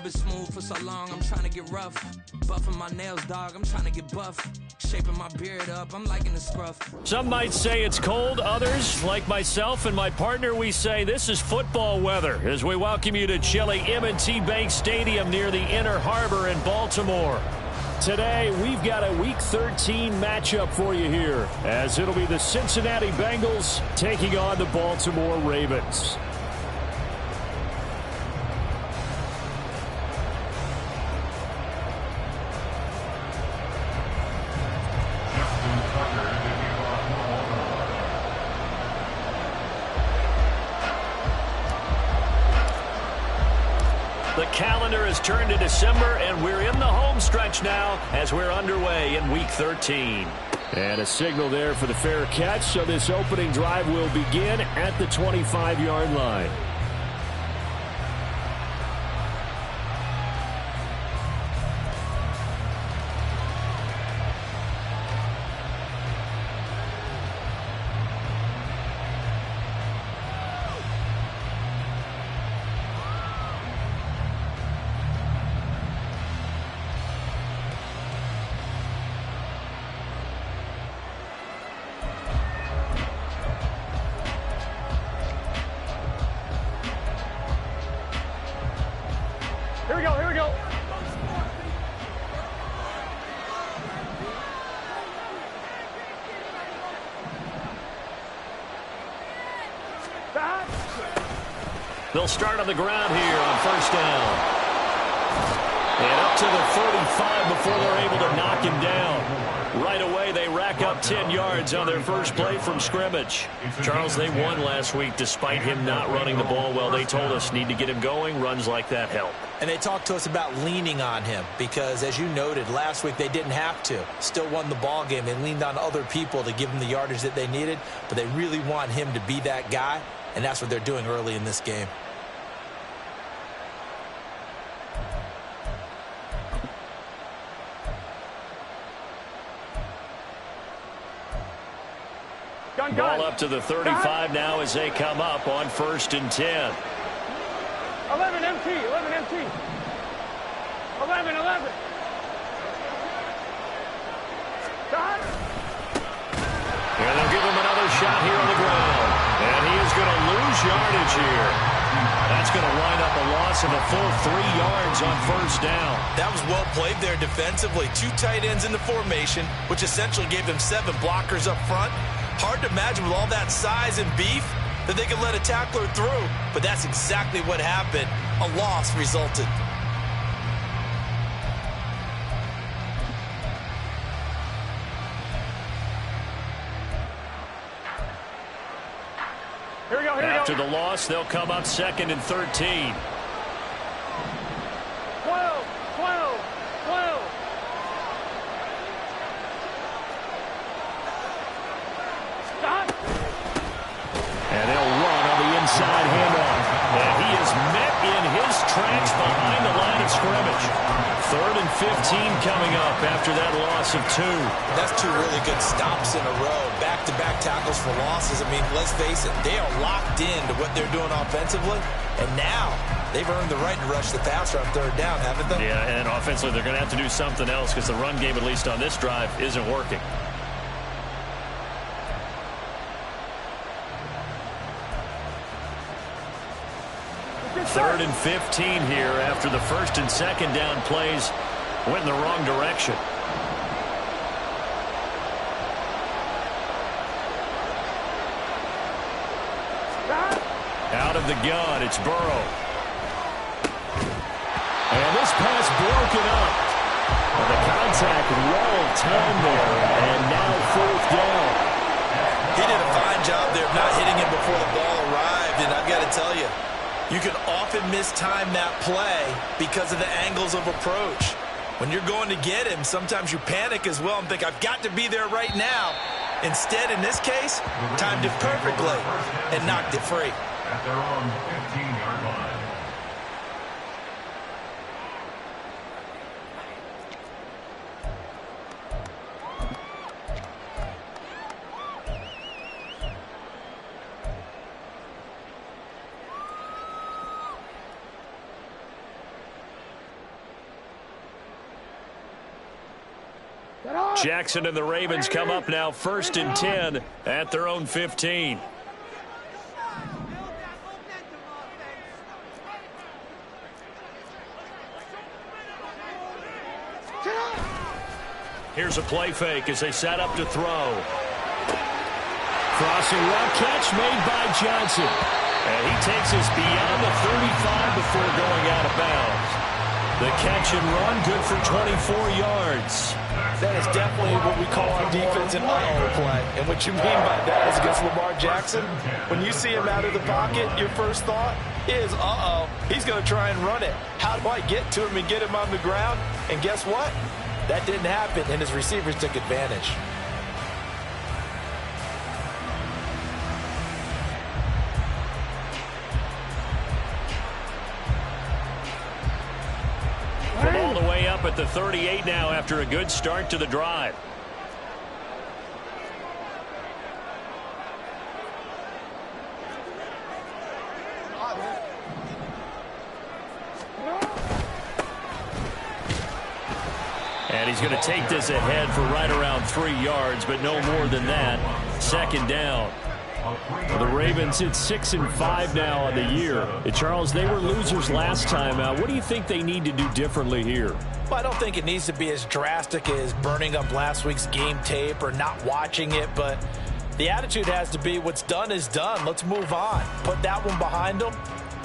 been smooth for so long, I'm trying to get rough. Buffing my nails, dog, I'm trying to get buff. Shaping my beard up, I'm liking the scruff. Some might say it's cold. Others, like myself and my partner, we say this is football weather as we welcome you to chilly M&T Bank Stadium near the Inner Harbor in Baltimore. Today, we've got a Week 13 matchup for you here, as it'll be the Cincinnati Bengals taking on the Baltimore Ravens. The calendar has turned to December, and we're in the home stretch now as we're underway in Week 13. And a signal there for the fair catch, so this opening drive will begin at the 25-yard line. Here we go, here we go. They'll start on the ground here on first down. And up to the 35 before they're able to knock him down. Right away, they rack up 10 yards on their first play from scrimmage. Charles, they won last week despite him not running the ball well. They told us need to get him going. Runs like that help. And they talked to us about leaning on him because, as you noted, last week they didn't have to. Still won the ball game. They leaned on other people to give them the yardage that they needed, but they really want him to be that guy, and that's what they're doing early in this game. Ball up to the 35 now as they come up on 1st and 10. 11 MT, 11 MT. 11, 11. Shot. And they'll give him another shot here on the ground. And he is going to lose yardage here. That's going to wind up a loss of a full 3 yards on first down. That was well played there defensively. 2 tight ends in the formation, which essentially gave them 7 blockers up front. Hard to imagine with all that size and beef that they could let a tackler through, but that's exactly what happened. A loss resulted. Here we go, here we go. After the loss, they'll come up 2nd and 13. 12, 12, 12. Stop. And they'll run on the inside handoff. And he is met in his tracks behind the line of scrimmage. 3rd and 15 coming up after that loss of 2. That's 2 really good stops in a row. Back-to-back tackles for losses. I mean, let's face it, they are locked into what they're doing offensively. And now they've earned the right to rush the passer on 3rd down, haven't they? Yeah, and offensively they're going to have to do something else because the run game, at least on this drive, isn't working. Third and 15 here after the 1st and 2nd down plays went in the wrong direction. Out of the gun, it's Burrow. And this pass broken up. And the contact well timed there, and now 4th down. He did a fine job there of not hitting him before the ball arrived, and I've got to tell you, you can often mistime that play because of the angles of approach. When you're going to get him, sometimes you panic as well and think, I've got to be there right now. Instead, in this case, timed it perfectly and knocked it free. At their own 15-yard line. Jackson and the Ravens come up now 1st and 10 at their own 15. Here's a play fake as they set up to throw. Crossing route catch made by Johnson. And he takes us beyond the 35 before going out of bounds. The catch and run, good for 24 yards. That is definitely what we call our defense in uh-oh play. And what you mean by that is against Lamar Jackson, when you see him out of the pocket, your first thought is, uh-oh, he's going to try and run it. How do I get to him and get him on the ground? And guess what? That didn't happen, and his receivers took advantage. From all the way up at the 38 now after a good start to the drive. And he's going to take this ahead for right around 3 yards, but no more than that. 2nd down. The Ravens hit 6-5 now on the year. Charles, they were losers last time out. What do you think they need to do differently here? Well, I don't think it needs to be as drastic as burning up last week's game tape or not watching it, but the attitude has to be what's done is done. Let's move on. Put that one behind them,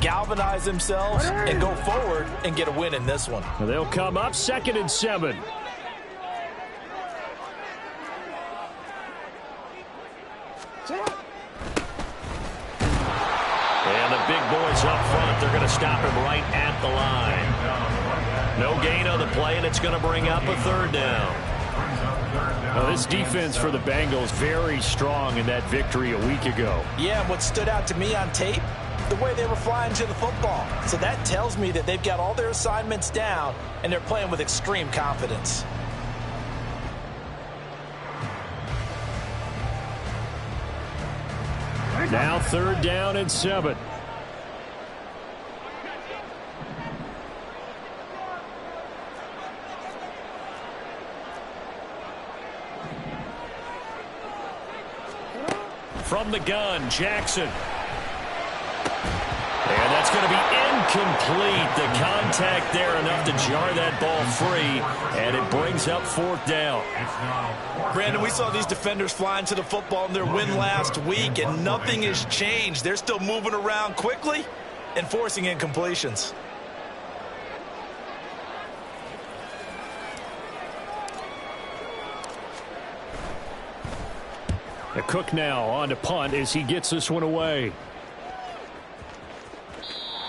galvanize themselves, and go forward and get a win in this one. Well, they'll come up 2nd and 7. And the big boys up front, they're going to stop him right at the line. No gain on the play, and it's going to bring up a 3rd down. Well, this defense for the Bengals very strong in that victory a week ago. Yeah, what stood out to me on tape, the way they were flying to the football. So that tells me that they've got all their assignments down, and they're playing with extreme confidence. Now 3rd down and 7. From the gun, Jackson. And that's going to be incomplete. The contact there enough to jar that ball free, and it brings up 4th down. Brandon, we saw these defenders flying to the football in their win last week, and nothing has changed. They're still moving around quickly and forcing incompletions. The Cook now on to punt as he gets this one away.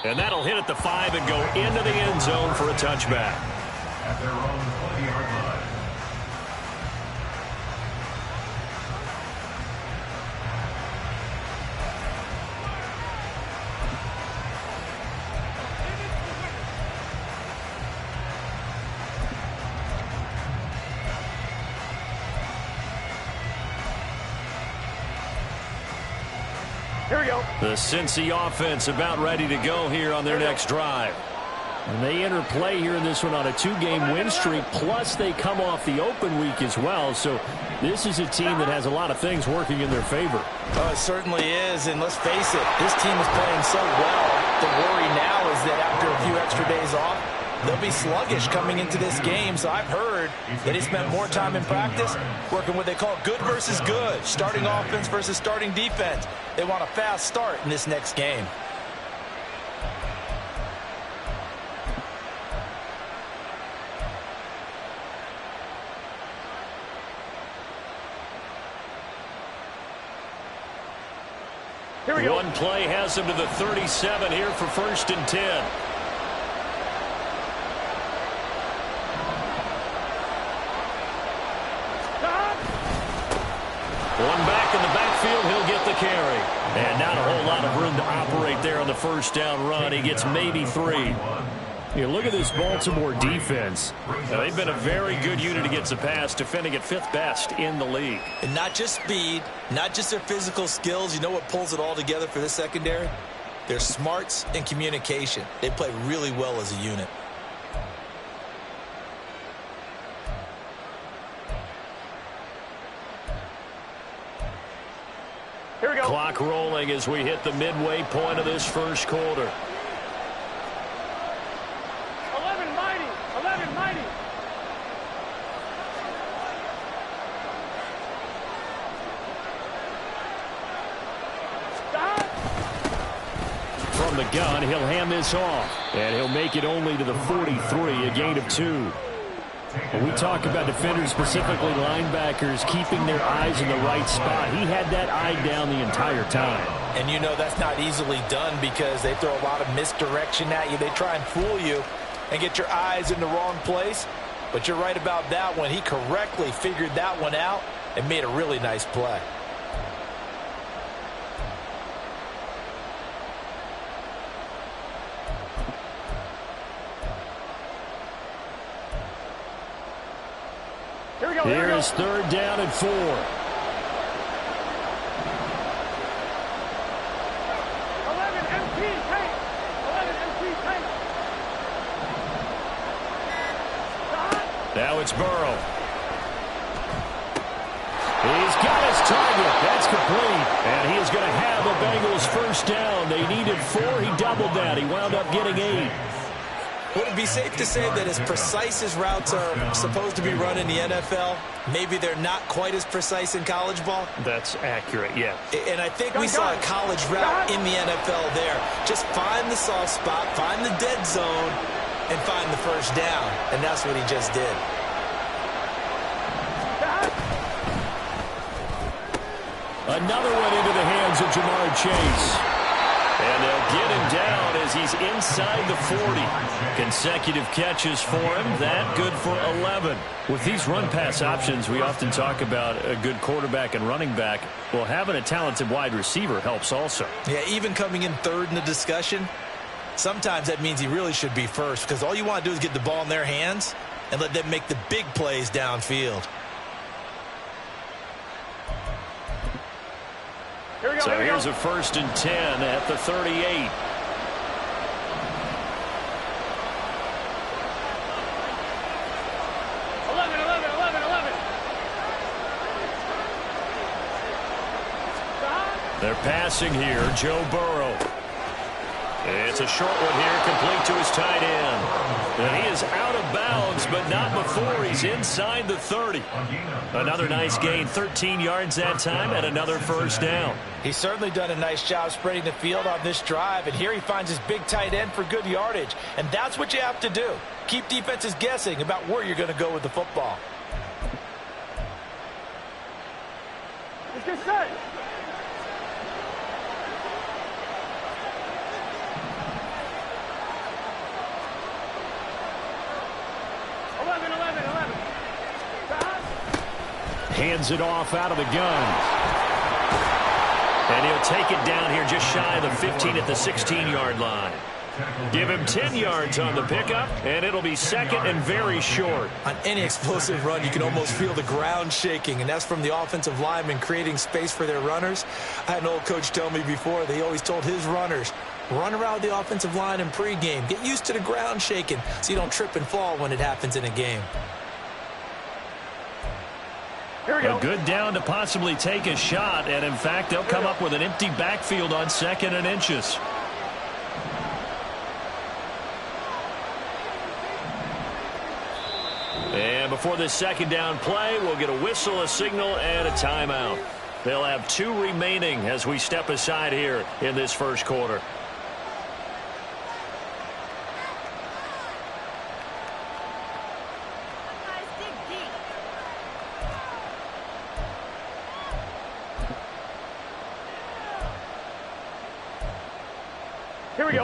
And that'll hit at the 5 and go into the end zone for a touchback. At their own 20-yard line. Here we go. The Cincy offense about ready to go here on their next drive. And they enter play here in this one on a 2-game win streak, plus they come off the open week as well. So this is a team that has a lot of things working in their favor. Oh, it certainly is, and let's face it, this team is playing so well. The worry now is that after a few extra days off, they'll be sluggish coming into this game. So I've heard that he spent more time in practice working what they call good versus good, starting offense versus starting defense. They want a fast start in this next game. Here we go. One play has him to the 37 here for 1st and 10. One back in the backfield, he'll get the carry. And not a whole lot of room to operate there on the 1st down run. He gets maybe 3. You look at this Baltimore defense. They've been a very good unit against the pass, defending at 5th best in the league. And not just speed, not just their physical skills. You know what pulls it all together for this secondary? Their smarts and communication. They play really well as a unit. Clock rolling as we hit the midway point of this first quarter. 11 mighty. 11 mighty. From the gun, he'll hand this off, and he'll make it only to the 43, a gain of 2. When we talk about defenders, specifically linebackers, keeping their eyes in the right spot, he had that eye down the entire time. And you know that's not easily done because they throw a lot of misdirection at you. They try and fool you and get your eyes in the wrong place. But you're right about that one. He correctly figured that one out and made a really nice play. Here is 3rd down and 4. 11 MP tank. 11 MP tank. Now it's Burrow. He's got his target. That's complete. And he is going to have the Bengals first down. They needed 4. He doubled that. He wound up getting 8. Would it be safe to say that as precise as routes are supposed to be run in the NFL, maybe they're not quite as precise in college ball? That's accurate, yeah. And I think we saw a college route in the NFL there. Just find the soft spot, find the dead zone, and find the first down. And that's what he just did. Another one into the hands of Jamar Chase. And they'll get him down as he's inside the 40. Consecutive catches for him. That good for 11. With these run-pass options, we often talk about a good quarterback and running back. Well, having a talented wide receiver helps also. Yeah, even coming in 3rd in the discussion, sometimes that means he really should be first because all you want to do is get the ball in their hands and let them make the big plays downfield. So here's a 1st and 10 at the 38. 11, 11. They're passing here. Joe Burrow. It's a short one here, complete to his tight end. And he is out of bounds, but not before he's inside the 30. Another nice gain, 13 yards that time, and another first down. He's certainly done a nice job spreading the field on this drive, and here he finds his big tight end for good yardage. And that's what you have to do. Keep defenses guessing about where you're going to go with the football. Let's get set. Hands it off out of the gun. And he'll take it down here just shy of the 15 at the 16-yard line. Give him 10 yards on the pickup, and it'll be 2nd and very short. On any explosive run, you can almost feel the ground shaking, and that's from the offensive linemen creating space for their runners. I had an old coach tell me before, they always told his runners, run around the offensive line in pregame. Get used to the ground shaking so you don't trip and fall when it happens in a game. A good down to possibly take a shot, and in fact, they'll come up with an empty backfield on 2nd and inches. And before this 2nd down play, we'll get a whistle, a signal, and a timeout. They'll have 2 remaining as we step aside here in this first quarter.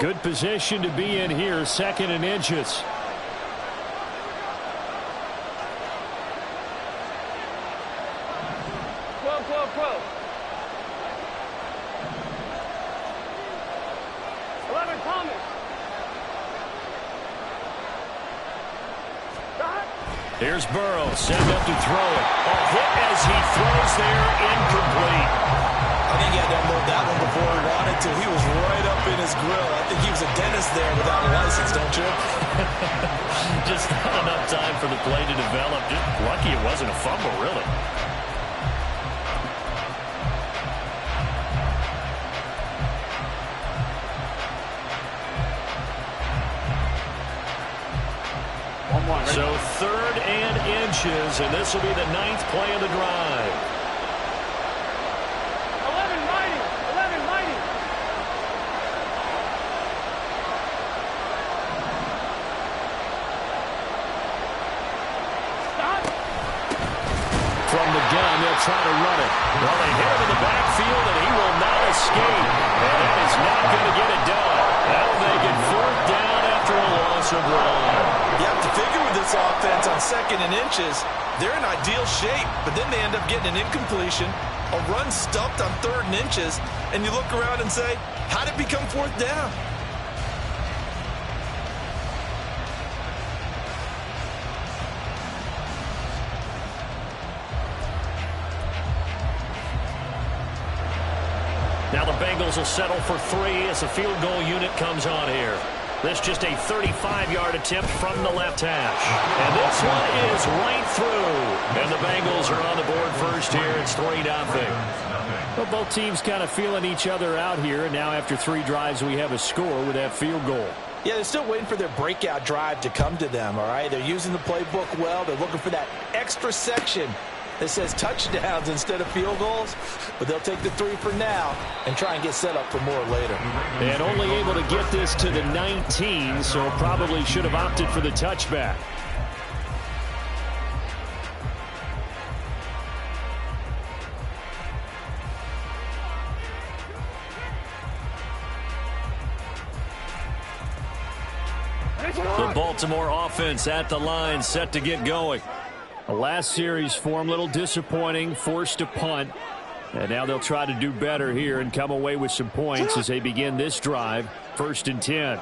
Good position to be in here, 2nd and inches. Here's Burrow, send up to throw it. A hit as he throws there, incomplete. I think he had to unload that one before he wanted to. He was right up in his grill. I think he was a dentist there without a license, don't you? Just not enough time for the play to develop. Just lucky it wasn't a fumble, really. one. Ready? So 3rd and inches, and this will be the 9th play of the drive. 11 mighty. 11 mighty. Stop. From the gun, they'll try to run it. Well, they hit him in the backfield, and he will not escape. And that is not going to get it done. That'll make it 4th down after a loss of 1. You have to figure with this offense on 2nd and inches, they're in ideal shape, but then they end up getting an incompletion, a run stuffed on 3rd and inches, and you look around and say, how did it become 4th down? Now the Bengals will settle for 3 as the field goal unit comes on here. This just a 35-yard attempt from the left hash. And this one is right through. And the Bengals are on the board first here. It's 3-0. Well, both teams kind of feeling each other out here. And now after 3 drives, we have a score with that field goal. Yeah, they're still waiting for their breakout drive to come to them, all right? They're using the playbook well. They're looking for that extra section that says touchdowns instead of field goals, but they'll take the 3 for now and try and get set up for more later. And only able to get this to the 19, so probably should have opted for the touchback. The Baltimore offense at the line, set to get going. The last series for them, a little disappointing, forced a punt. And now they'll try to do better here and come away with some points as they begin this drive, 1st and 10.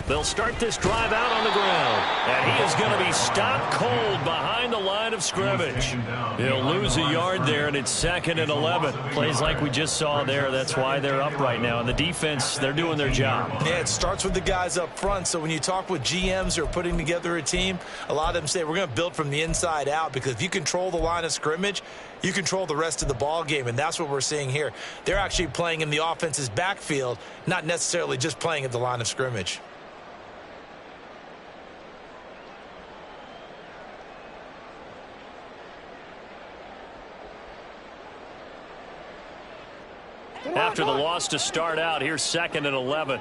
They'll start this drive out on the ground. And he is going to be stopped cold behind the line of scrimmage. He'll lose a yard there, and it's 2nd and 11. Plays like we just saw there. That's why they're up right now. And the defense, they're doing their job. Yeah, it starts with the guys up front. So when you talk with GMs who are putting together a team, a lot of them say we're going to build from the inside out, because if you control the line of scrimmage, you control the rest of the ball game, and that's what we're seeing here. They're actually playing in the offense's backfield, not necessarily just playing at the line of scrimmage. After the loss to start out, here's 2nd and 11.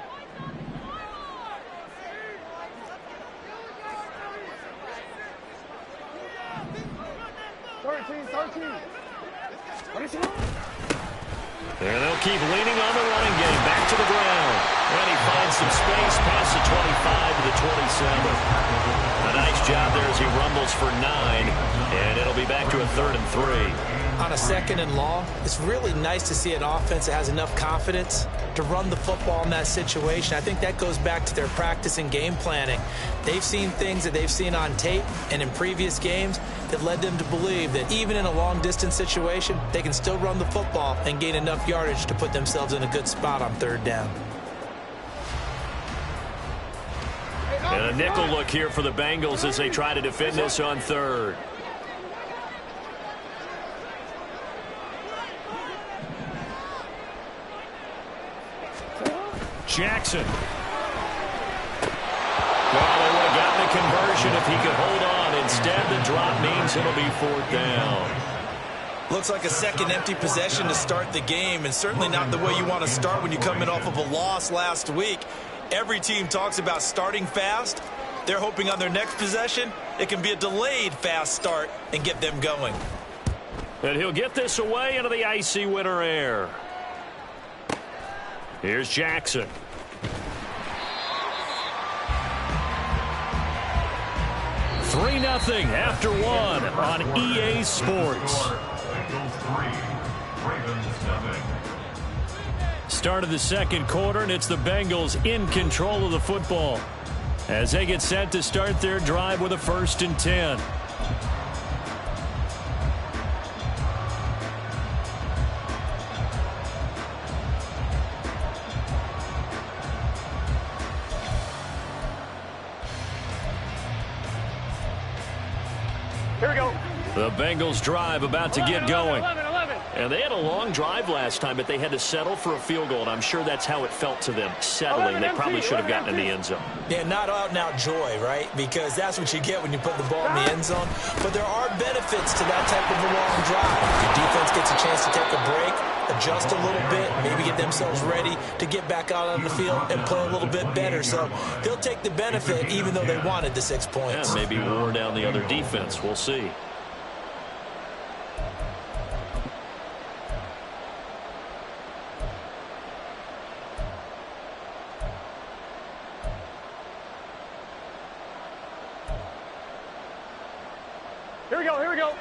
There they'll keep leaning on the running game. Back to the ground. And he finds some space past the 25 to the 27. A nice job there as he rumbles for 9. And it'll be back to a 3rd and 3. On a 2nd and long, it's really nice to see an offense that has enough confidence to run the football in that situation. I think that goes back to their practice and game planning. They've seen things that they've seen on tape and in previous games that led them to believe that even in a long-distance situation, they can still run the football and gain enough yardage to put themselves in a good spot on 3rd down. And a nickel look here for the Bengals as they try to defend this on 3rd. Jackson. Well, they would have gotten a conversion if he could hold on. Instead, the drop means it'll be 4th down. Looks like a second empty possession to start the game, and certainly not the way you want to start when you come in off of a loss last week. Every team talks about starting fast. They're hoping on their next possession it can be a delayed fast start and get them going. And he'll get this away into the icy winter air. Here's Jackson. Three 0 after 1 on EA Sports. Start of the 2nd quarter, and it's the Bengals in control of the football as they get set to start their drive with a 1st and 10. Here we go. The Bengals drive about to get going. 11. And they had a long drive last time, but they had to settle for a field goal, and I'm sure that's how it felt to them, settling. They probably should have gotten in the end zone. Yeah, not out-and-out joy, right? Because that's what you get when you put the ball in the end zone. But there are benefits to that type of a long drive. Your defense gets a chance to take a break, adjust a little bit, maybe get themselves ready to get back out on the field and play a little bit better. So they'll take the benefit even though they wanted the 6 points. Yeah, maybe wore down the other defense. We'll see. Here we go, here we go.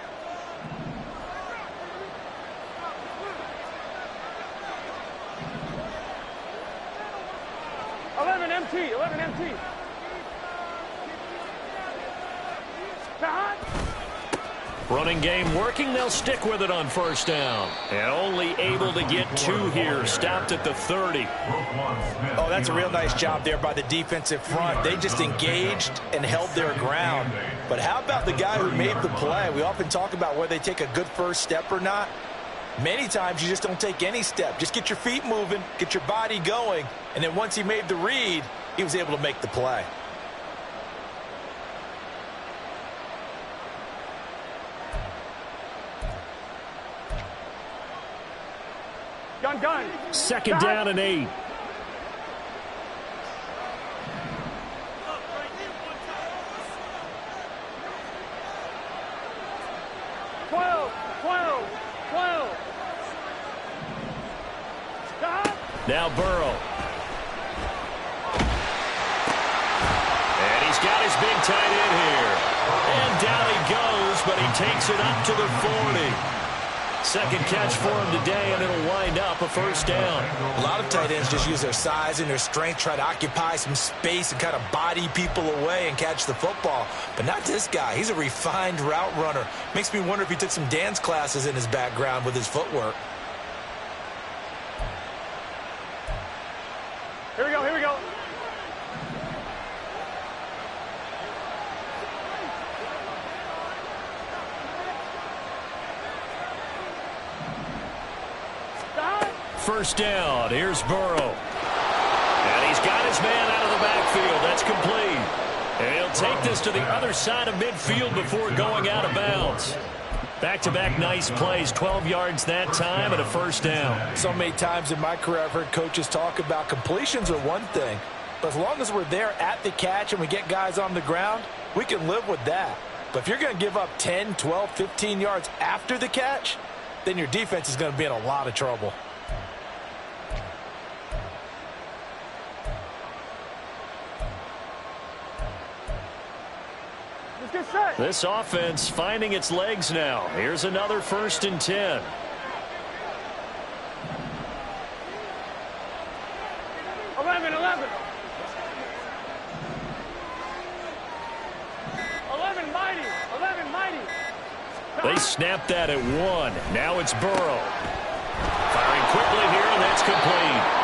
MT, 11 MT. Running game working. They'll stick with it on first down. And only able to get 2 here. Stopped at the 30. Oh, that's a real nice job there by the defensive front. They just engaged and held their ground. But how about the guy who made the play? We often talk about whether they take a good first step or not. Many times you just don't take any step. Just get your feet moving, get your body going, and then once he made the read, he was able to make the play. Gun. Second down and 8. Now Burrow. And he's got his big tight end here. And down he goes, but he takes it up to the 40. Second catch for him today, and it'll wind up a first down. A lot of tight ends just use their size and their strength, try to occupy some space and kind of body people away and catch the football. But not this guy. He's a refined route runner. Makes me wonder if he took some dance classes in his background with his footwork. Here we go. First down. Here's Burrow. And he's got his man out of the backfield. That's complete. And he'll take this to the other side of midfield before going out of bounds. Back-to-back nice plays, 12 yards that time and a first down. So many times in my career I've heard coaches talk about completions are one thing, but as long as we're there at the catch and we get guys on the ground, we can live with that. But if you're going to give up 10, 12, 15 yards after the catch, then your defense is going to be in a lot of trouble. This offense finding its legs now. Here's another 1st and 10. They snapped that at 1. Now it's Burrow. Firing quickly here, and that's complete.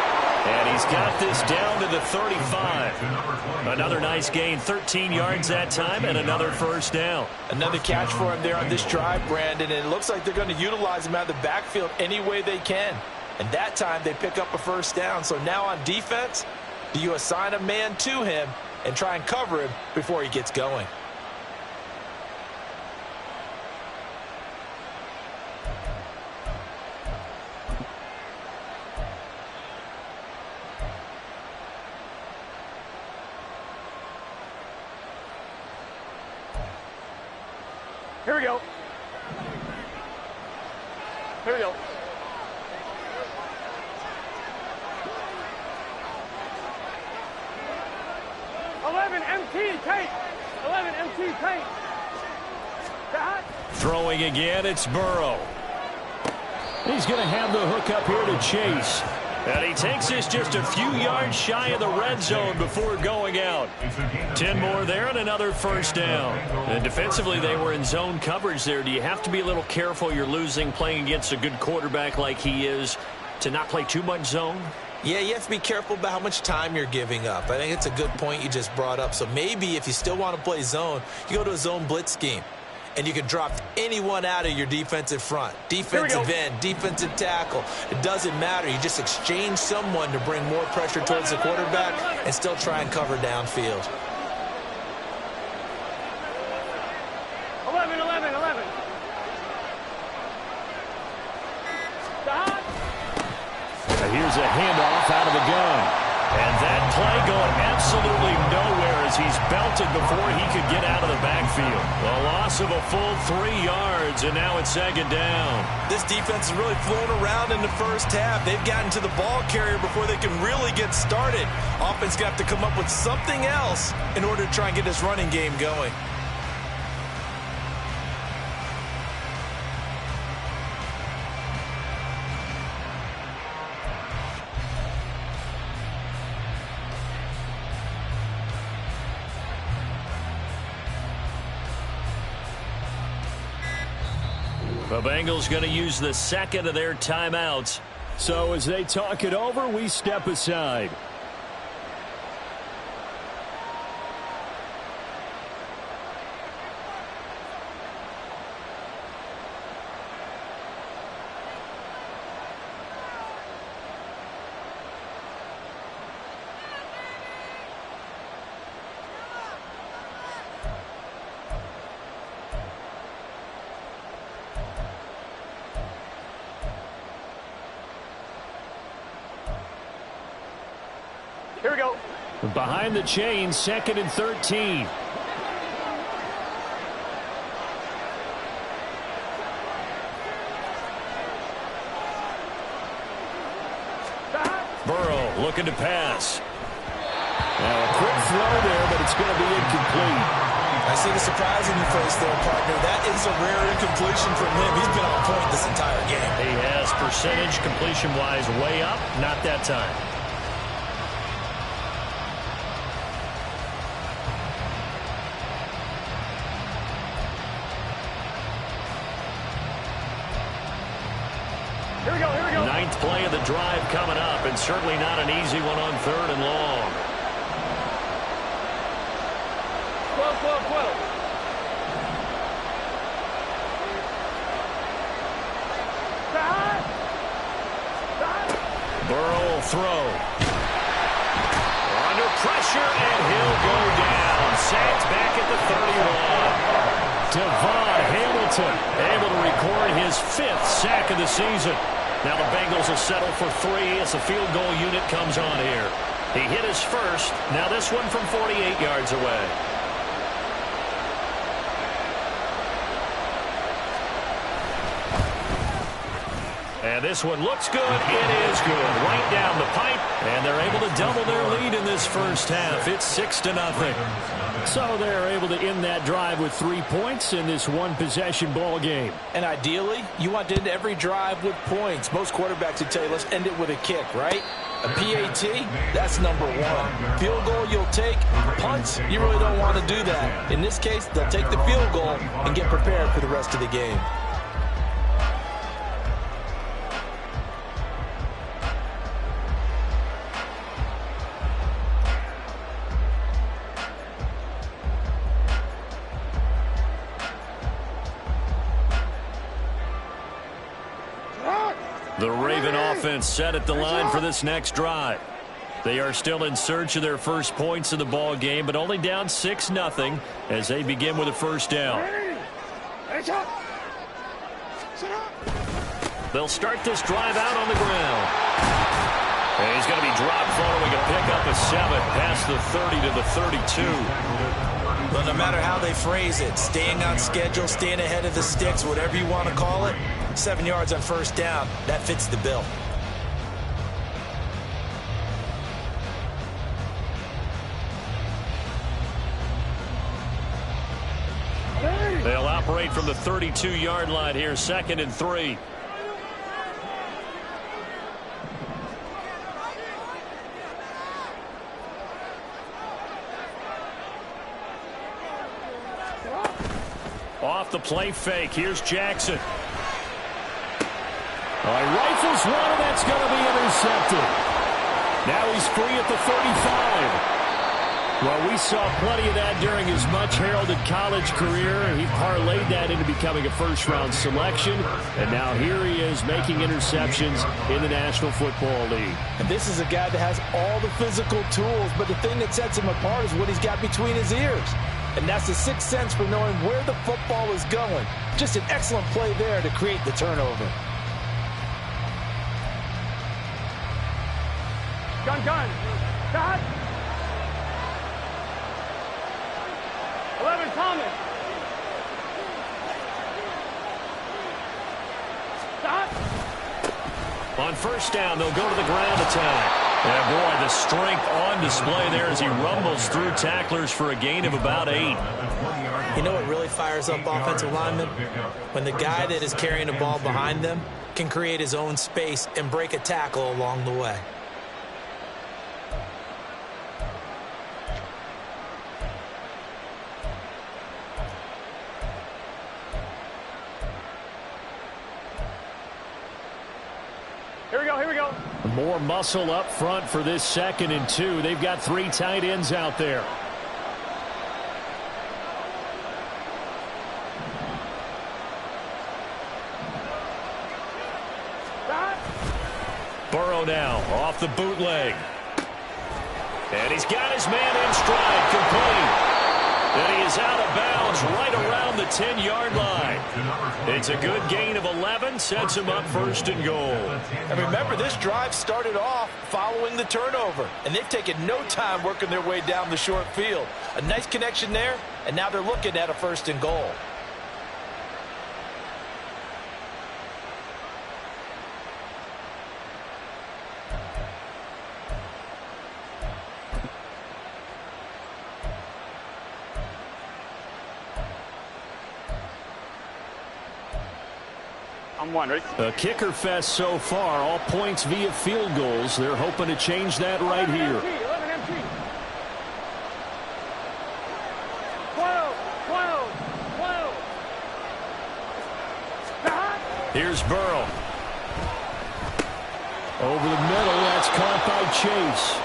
And he's got this down to the 35. Another nice gain, 13 yards that time, and another first down. Another catch for him there on this drive, Brandon, and it looks like they're going to utilize him out of the backfield any way they can. And that time they pick up a first down. So now on defense, do you assign a man to him and try and cover him before he gets going? Here we go. 11 MT tape. 11 MT tape. Throwing again, it's Burrow. He's going to have the hook up here to Chase. And he takes this just a few yards shy of the red zone before going out. 10 more there and another first down. And defensively, they were in zone coverage there. Do you have to be a little careful? You're losing playing against a good quarterback like he is to not play too much zone? Yeah, you have to be careful about how much time you're giving up. I think it's a good point you just brought up. So maybe if you still want to play zone, you go to a zone blitz scheme. and you can drop anyone out of your defensive front. Defensive end, defensive tackle. It doesn't matter. You just exchange someone to bring more pressure towards the quarterback and still try and cover downfield. 11. Here's a handoff out of the gun. And that play going absolutely nowhere as he's belted before he could get out of the backfield. A loss of a full 3 yards, and now it's second down. This defense has really flown around in the first half. They've gotten to the ball carrier before they can really get started. Offense got to come up with something else in order to try and get this running game going. The Bengals going to use the second of their timeouts. So as they talk it over, we step aside. Here we go. Behind the chain, 2nd and 13. Burrow looking to pass. Now a quick throw there, but it's going to be incomplete. I see the surprise in your face there, partner. That is a rare incompletion from him. He's been on point this entire game. He has percentage completion-wise way up. Not that time. Here we go. 9th play of the drive coming up, and certainly not an easy one on 3rd and long. 12. Burrow will throw. Under pressure, and he'll go down. Sacked back at the 31. Devon Hamilton able to record his 5th sack of the season. Now the Bengals will settle for 3 as the field goal unit comes on here. He hit his first. Now this one from 48 yards away. And this one looks good. It is good. Right down the pipe. And they're able to double their lead in this first half. It's 6-0. So they're able to end that drive with 3 points in this one-possession ball game. And ideally, you want to end every drive with points. Most quarterbacks would tell you, let's end it with a kick, right? A PAT, that's number 1. Field goal you'll take. Punts, you really don't want to do that. In this case, they'll take the field goal and get prepared for the rest of the game. The Raven offense set at the line for this next drive. They are still in search of their first points in the ball game, but only down 6-0 as they begin with a first down. They'll start this drive out on the ground. And he's going to be dropped following a pickup of 7 past the 30 to the 32. But no matter how they phrase it, staying on schedule, staying ahead of the sticks, whatever you want to call it, 7 yards on first down, that fits the bill. They'll operate from the 32-yard line here, 2nd and 3. Off the play fake, here's Jackson. Rifles one, and that's going to be intercepted. Now he's free at the 35. Well, we saw plenty of that during his much heralded college career, he parlayed that into becoming a first-round selection, and now here he is making interceptions in the National Football League. And this is a guy that has all the physical tools, but the thing that sets him apart is what he's got between his ears. And that's the sixth sense for knowing where the football is going. Just an excellent play there to create the turnover. Gun. Shot. 11, Thomas. Shot. On first down, they'll go to the ground attack. And boy, the strength on display there as he rumbles through tacklers for a gain of about 8. You know what really fires up offensive linemen? When the guy that is carrying the ball behind them can create his own space and break a tackle along the way. Here we go. More muscle up front for this 2nd and 2. They've got 3 tight ends out there. Burrow now off the bootleg. And he's got his man in stride, complete. And he is out of bounds right around the 10-yard line. It's a good gain of 11, sets him up 1st and goal. And remember, this drive started off following the turnover, and they've taken no time working their way down the short field. A nice connection there, and now they're looking at a 1st and goal. I'm one, ready? A kicker fest so far, all points via field goals. They're hoping to change that right here. 11 MT. 12. Here's Burrow. Over the middle, that's caught by Chase.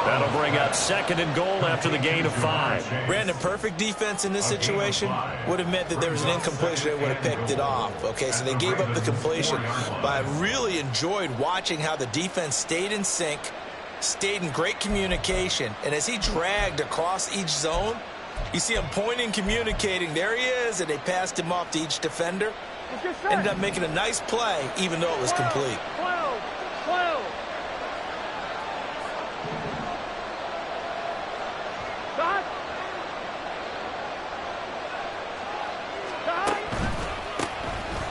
That'll bring up 2nd and goal after the gain of 5. Brandon, perfect defense in this situation would have meant that there was an incompletion that would have picked it off. Okay, so they gave up the completion. But I really enjoyed watching how the defense stayed in sync, stayed in great communication. And as he dragged across each zone, you see him pointing, communicating. There he is, and they passed him off to each defender. Ended up making a nice play, even though it was complete. 12.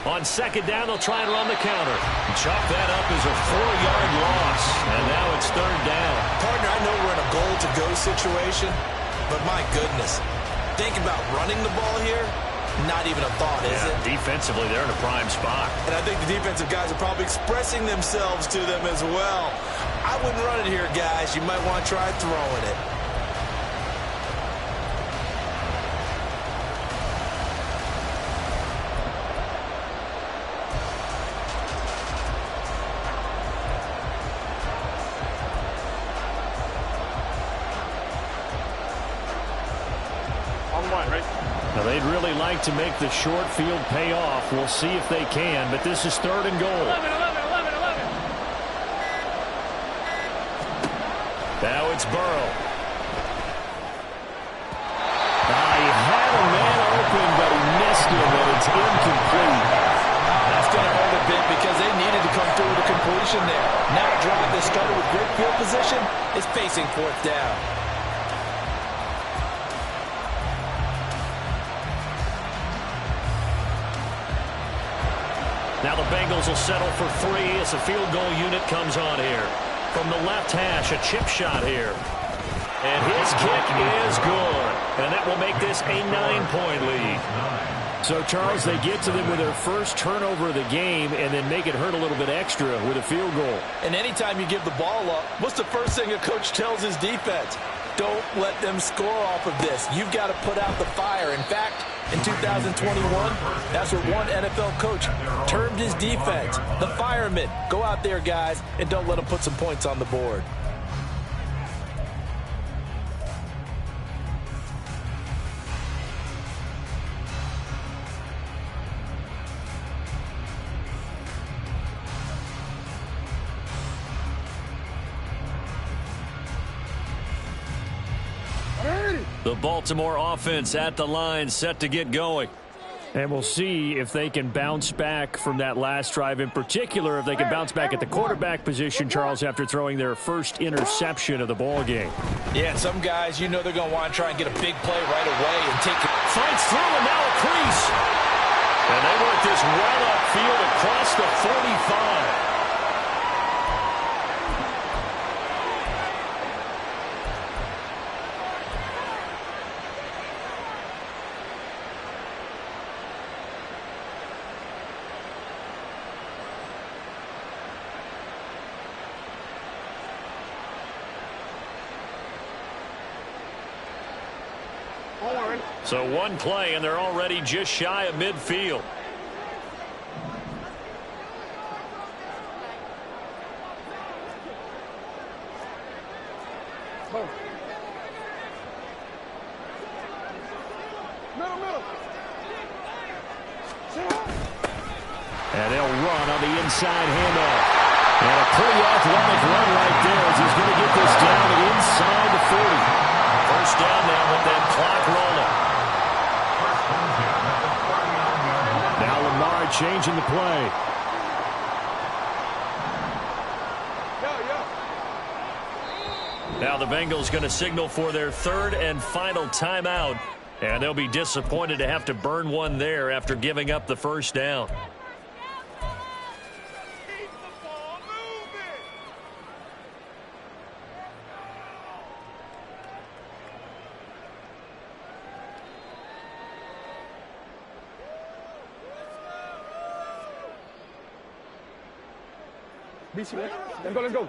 On 2nd down, they'll try and run the counter. Chalk that up as a 4-yard loss. And now it's 3rd down. Partner, I know we're in a goal-to-go situation, but my goodness, think about running the ball here. Not even a thought, is it? Defensively, they're in a prime spot. And I think the defensive guys are probably expressing themselves to them as well. I wouldn't run it here, guys. You might want to try throwing it. Now, they'd really like to make the short field pay off. We'll see if they can, but this is 3rd and goal. 11. Now it's Burrow. He had a man open, but he missed him, and it's incomplete. That's going to hurt a bit because they needed to come through with a completion there. Now a drive that started with great field position is facing 4th down. Now the Bengals will settle for 3 as the field goal unit comes on here. From the left hash, a chip shot here. And his kick is good. And that will make this a 9-point lead. So, Charles, they get to them with their first turnover of the game and then make it hurt a little bit extra with a field goal. And anytime you give the ball up, what's the first thing a coach tells his defense? Don't let them score off of this. You've got to put out the fire. In fact, in 2021, that's what one NFL coach termed his defense. The firemen. Go out there, guys, and don't let them put some points on the board. The Baltimore offense at the line, set to get going. And we'll see if they can bounce back from that last drive. In particular, if they can bounce back at the quarterback position, Charles, after throwing their first interception of the ball game. Yeah, and some guys, you know they're going to want to try and get a big play right away and take it. Fights through, and now a crease. And they work this well upfield across the 45. So one play, and they're already just shy of midfield. And they'll run on the inside handoff. And a pretty athletic run right there as he's going to get this down inside the 40. First down now with that clock rolling. Now Lamar changing the play. Now the Bengals going to signal for their third and final timeout. And they'll be disappointed to have to burn one there after giving up the first down. Let's go, let's go.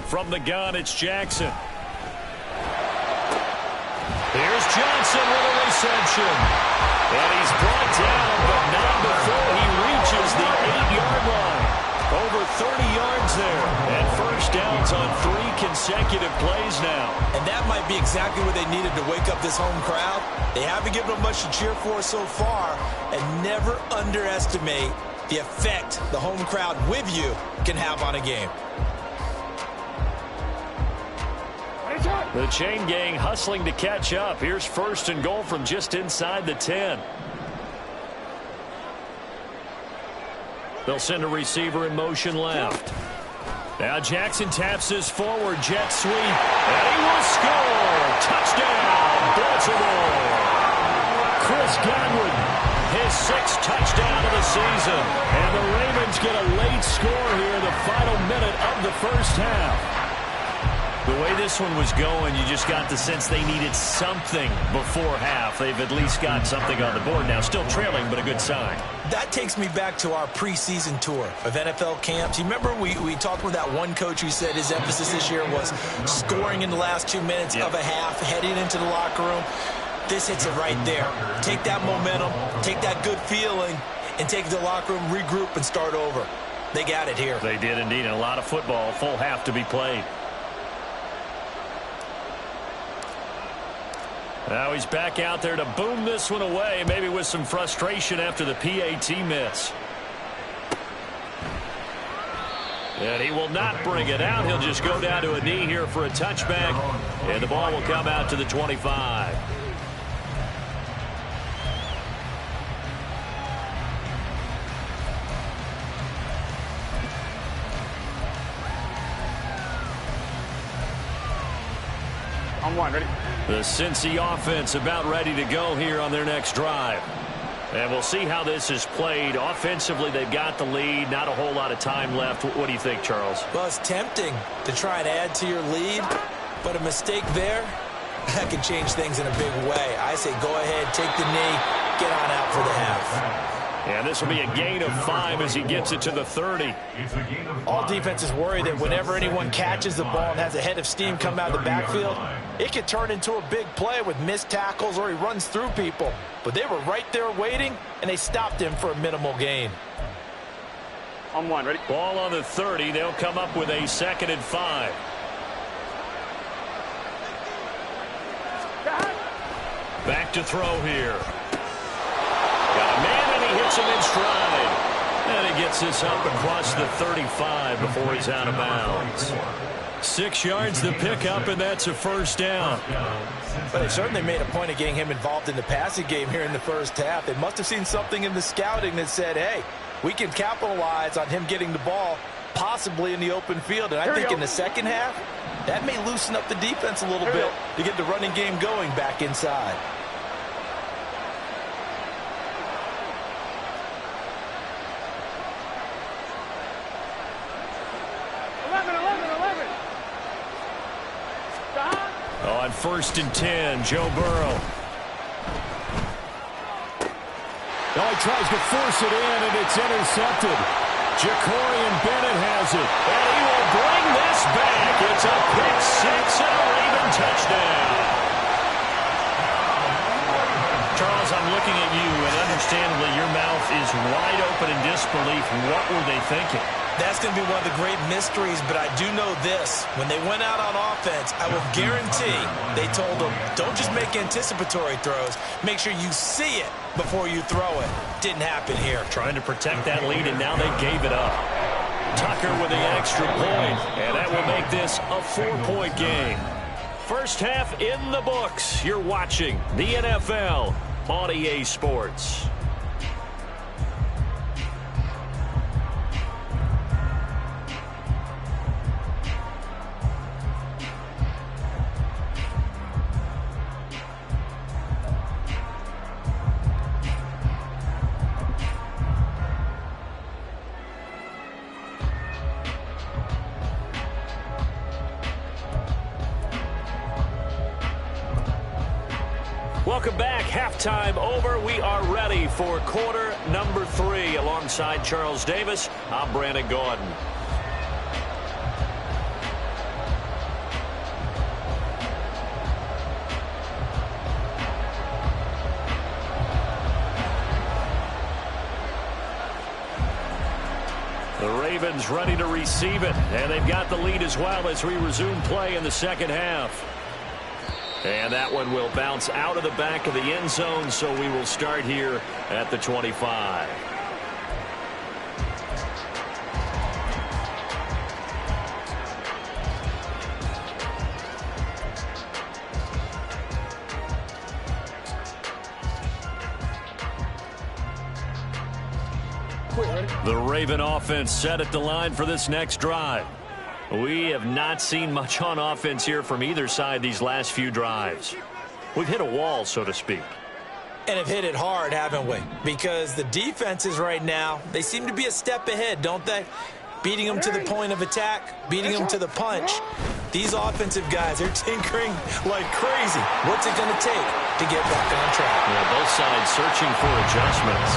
From the gun, it's Jackson. Here's Johnson with a reception. And he's brought down, but not before he reaches the 8-yard line. Over 30 yards there. And first downs on 3 consecutive plays now. And that might be exactly what they needed to wake up this home crowd. They haven't given them much to cheer for so far. And never underestimate the effect the home crowd with you can have on a game. The chain gang hustling to catch up. Here's first and goal from just inside the 10. They'll send a receiver in motion left. Now Jackson taps his forward jet sweep. And he will score. Touchdown, Baltimore. Chris Godwin, his 6th touchdown of the season. And the Ravens get a late score here in the final minute of the first half. The way this one was going, you just got the sense they needed something before half. They've at least got something on the board now. Still trailing, but a good sign. That takes me back to our preseason tour of NFL camps. You remember we talked with that one coach who said his emphasis this year was scoring in the last 2 minutes of a half, heading into the locker room. This hits it right there. Take that momentum, take that good feeling, and take it to the locker room, regroup, and start over. They got it here. They did indeed, and a lot of football, full half to be played. Now he's back out there to boom this one away, maybe with some frustration after the PAT miss. And he will not bring it out. He'll just go down to a knee here for a touchback, and the ball will come out to the 25. On one, ready? The Cincy offense about ready to go here on their next drive. And we'll see how this is played. Offensively, they've got the lead. Not a whole lot of time left. What do you think, Charles? Well, it's tempting to try and add to your lead, but a mistake there, that can change things in a big way. I say go ahead, take the knee, get on out for the half. And this will be a gain of 5 as he gets it to the 30. All defenses worry that whenever anyone catches the ball and has a head of steam come out of the backfield, it could turn into a big play with missed tackles or he runs through people. But they were right there waiting, and they stopped him for a minimal gain. On one, ready? Ball on the 30. They'll come up with a 2nd and 5. Back to throw here. Got a man, and he hits him in stride. And he gets this up across the 35 before he's out of bounds. 6 yards the pickup, and that's a first down. But they certainly made a point of getting him involved in the passing game here in the first half. They must have seen something in the scouting that said, hey, we can capitalize on him getting the ball possibly in the open field. And I think in the second half, that may loosen up the defense a little bit to get the running game going back inside. On 1st and 10, Joe Burrow. Oh, he tries to force it in, and it's intercepted. Jacorian Bennett has it, and he will bring this back. It's a pick six and a Raven touchdown. Charles, I'm looking at you, and understandably your mouth is wide open in disbelief. What were they thinking? That's going to be one of the great mysteries, but I do know this. When they went out on offense, I will guarantee they told them, don't just make anticipatory throws. Make sure you see it before you throw it. Didn't happen here. Trying to protect that lead, and now they gave it up. Tucker with the extra point, and that will make this a 4-point game. First half in the books. You're watching the NFL on EA Sports. Welcome back. Halftime over. We are ready for quarter number 3. Alongside Charles Davis, I'm Brandon Gordon. The Ravens ready to receive it, and they've got the lead as well as we resume play in the second half. And that one will bounce out of the back of the end zone, so we will start here at the 25. The Raven offense set at the line for this next drive. We have not seen much on offense here from either side these last few drives. We've hit a wall, so to speak. And have hit it hard, haven't we? Because the defenses right now, they seem to be a step ahead, don't they? Beating them to the point of attack, beating them to the punch. These offensive guys, they're tinkering like crazy. What's it going to take to get back on track? Yeah, both sides searching for adjustments.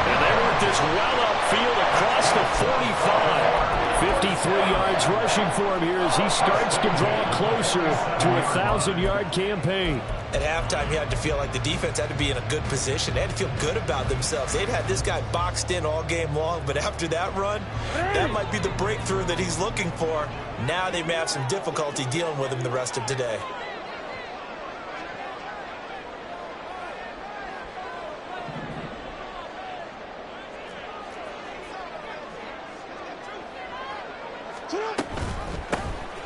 And they work this well upfield across the 45. 53 yards rushing for him here as he starts to draw closer to a 1,000-yard campaign. At halftime, you had to feel like the defense had to be in a good position. They had to feel good about themselves. They'd had this guy boxed in all game long, but after that run, that might be the breakthrough that he's looking for. Now they may have some difficulty dealing with him the rest of today.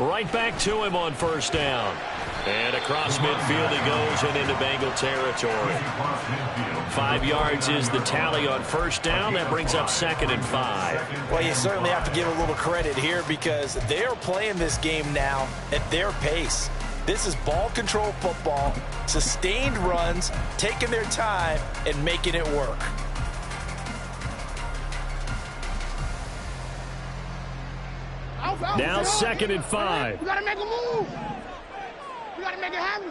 Right back to him on first down. And across midfield he goes and into Bengal territory. 5 yards is the tally on first down. That brings up 2nd and 5. Well, you certainly have to give a little credit here because they are playing this game now at their pace. This is ball control football, sustained runs, taking their time and making it work. Now 2nd and 5. We gotta make a move. We gotta make it happen.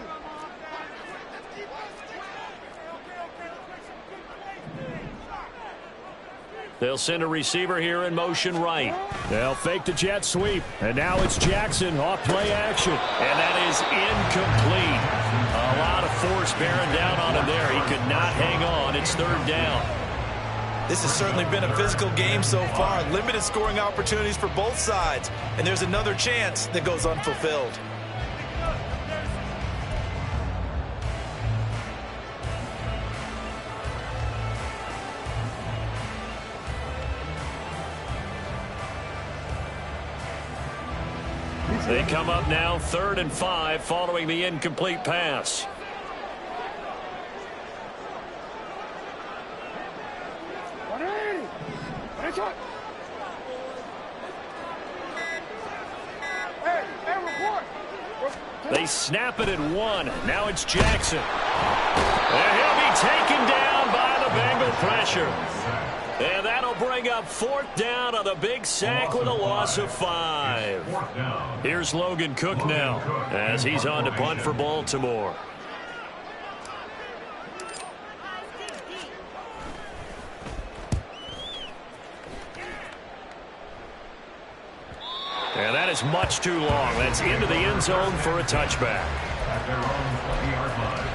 They'll send a receiver here in motion right. They'll fake the jet sweep. And now it's Jackson off play action. And that is incomplete. A lot of force bearing down on him there. He could not hang on. It's 3rd down. This has certainly been a physical game so far. Limited scoring opportunities for both sides. And there's another chance that goes unfulfilled. They come up now 3rd and 5 following the incomplete pass. They snap it at 1. Now it's Jackson. And he'll be taken down by the Bengal pressure. And that'll bring up 4th down on the big sack with a loss of 5. Here's Logan Cook now as he's on to punt for Baltimore. And that is much too long. That's into the end zone for a touchback. At their own 20-yard line.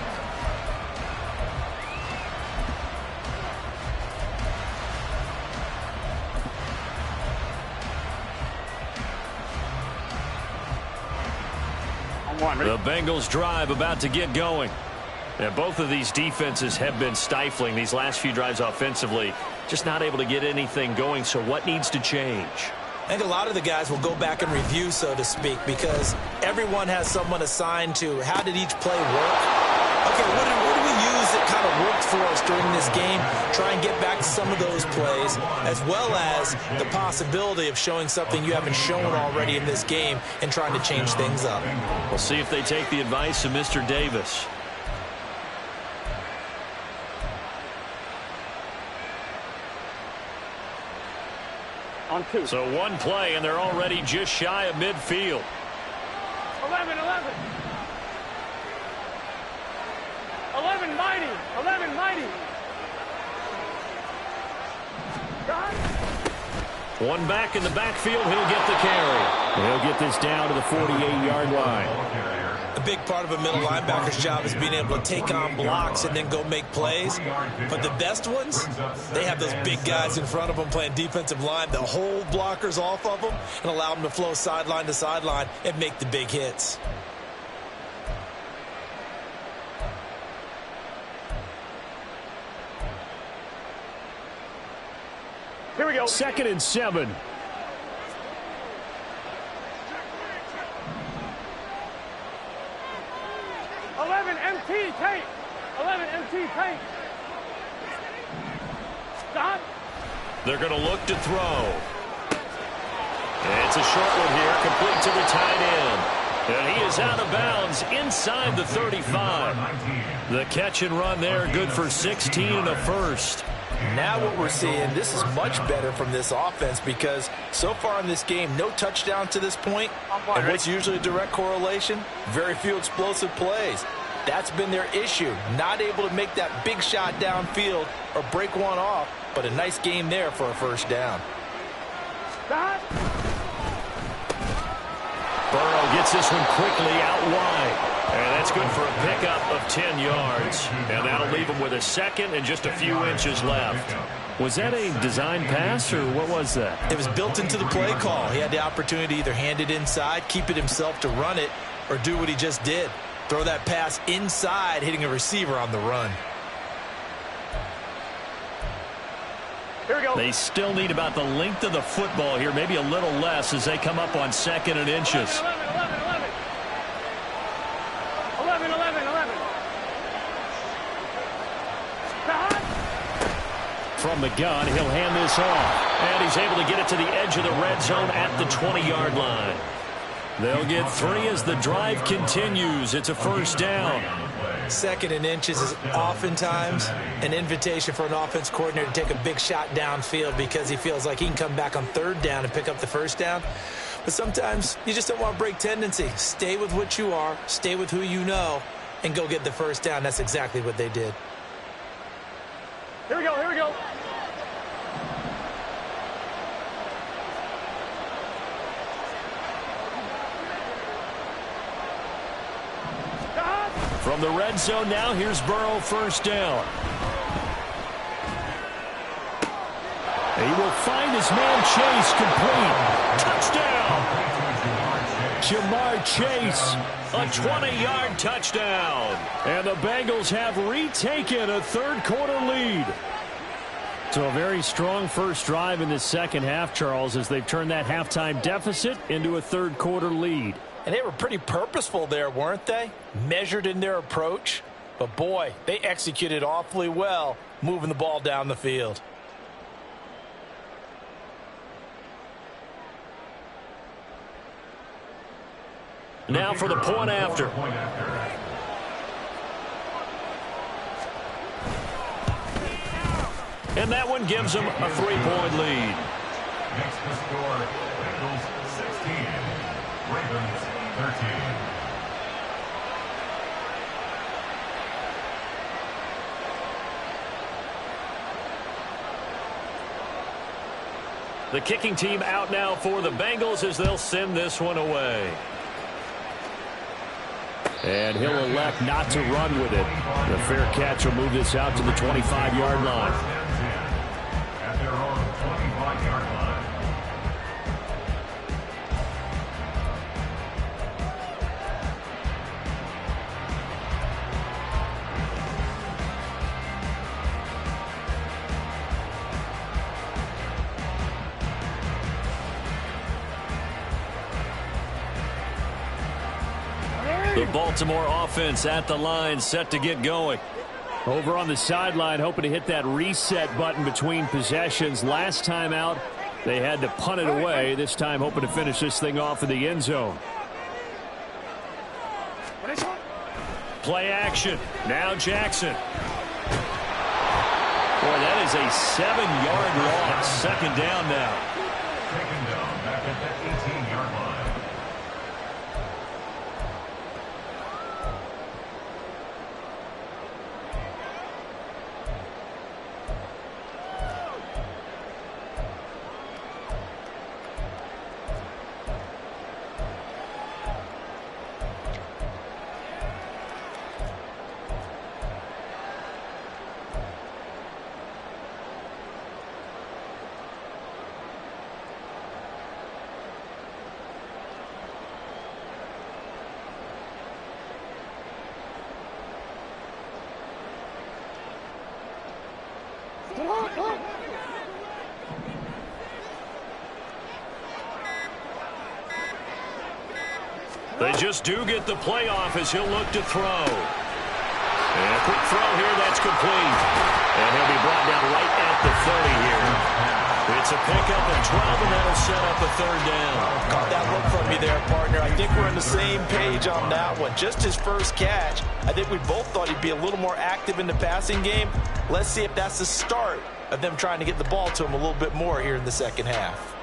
The Bengals drive about to get going. And both of these defenses have been stifling these last few drives offensively. Just not able to get anything going. So what needs to change? I think a lot of the guys will go back and review, so to speak, because everyone has someone assigned to how did each play work. Okay, what do we use that kind of worked for us during this game? Try and get back to some of those plays, as well as the possibility of showing something you haven't shown already in this game and trying to change things up. We'll see if they take the advice of Mr. Davis. On 2. So one play, and they're already just shy of midfield. 11, mighty. 11, mighty. One back in the backfield. He'll get the carry. He'll get this down to the 48-yard line. A big part of a middle linebacker's job is being able to take on blocks and then go make plays. But the best ones, they have those big guys in front of them playing defensive line that hold blockers off of them and allow them to flow sideline to sideline and make the big hits. Here we go. 2nd and 7. MT tape. 11 MT tape. Stop. They're going to look to throw. And it's a short one here, complete to the tight end. And he is out of bounds inside the 35. The catch and run there, good for 16 and a first. Now what we're seeing, this is much better from this offense because so far in this game, no touchdown to this point. And what's usually a direct correlation? Very few explosive plays. That's been their issue, not able to make that big shot downfield or break one off, but a nice game there for a first down. Burrow gets this one quickly out wide. And that's good for a pickup of 10 yards. And that'll leave him with a second and just a few inches left. Was that a design pass, or what was that? It was built into the play call. He had the opportunity to either hand it inside, keep it himself to run it, or do what he just did. Throw that pass inside, hitting a receiver on the run. Here we go. They still need about the length of the football here, maybe a little less as they come up on 2nd and inches. 11. From the gun, he'll hand this off. And he's able to get it to the edge of the red zone at the 20-yard line. They'll get 3 as the drive continues. It's a first down. 2nd and inches is oftentimes an invitation for an offense coordinator to take a big shot downfield because he feels like he can come back on 3rd down and pick up the first down. But sometimes you just don't want to break tendency. Stay with what you are, stay with who you know, and go get the first down. That's exactly what they did. Here we go. From the red zone now, here's Burrow, first down. He will find his man Chase, complete. Touchdown! Jamar Chase, a 20-yard touchdown. And the Bengals have retaken a third-quarter lead. So a very strong first drive in the second half, Charles, as they've turned that halftime deficit into a third-quarter lead. And they were pretty purposeful there, weren't they? Measured in their approach. But, boy, they executed awfully well moving the ball down the field. Now for the point after. And that one gives them a 3-point lead. Next to score, Bengals 16, Ravens 13. The kicking team out now for the Bengals as they'll send this one away. And he'll elect not to run with it. The fair catch will move this out to the 25-yard line. At their own 25-yard line. The Baltimore offense at the line, set to get going. Over on the sideline, hoping to hit that reset button between possessions. Last time out, they had to punt it away. This time, hoping to finish this thing off in the end zone. Play action. Now Jackson. Boy, that is a 7-yard loss. Second down now. Second down back at the 18-yard line. They just do get the playoff as he'll look to throw. And a quick throw here, that's complete. And he'll be brought down right at the 30 here. It's a pickup of 12, and that'll set up a third down. Caught that look from me there, partner. I think we're on the same page on that one. Just his first catch. I think we both thought he'd be a little more active in the passing game. Let's see if that's the start of them trying to get the ball to him a little bit more here in the second half.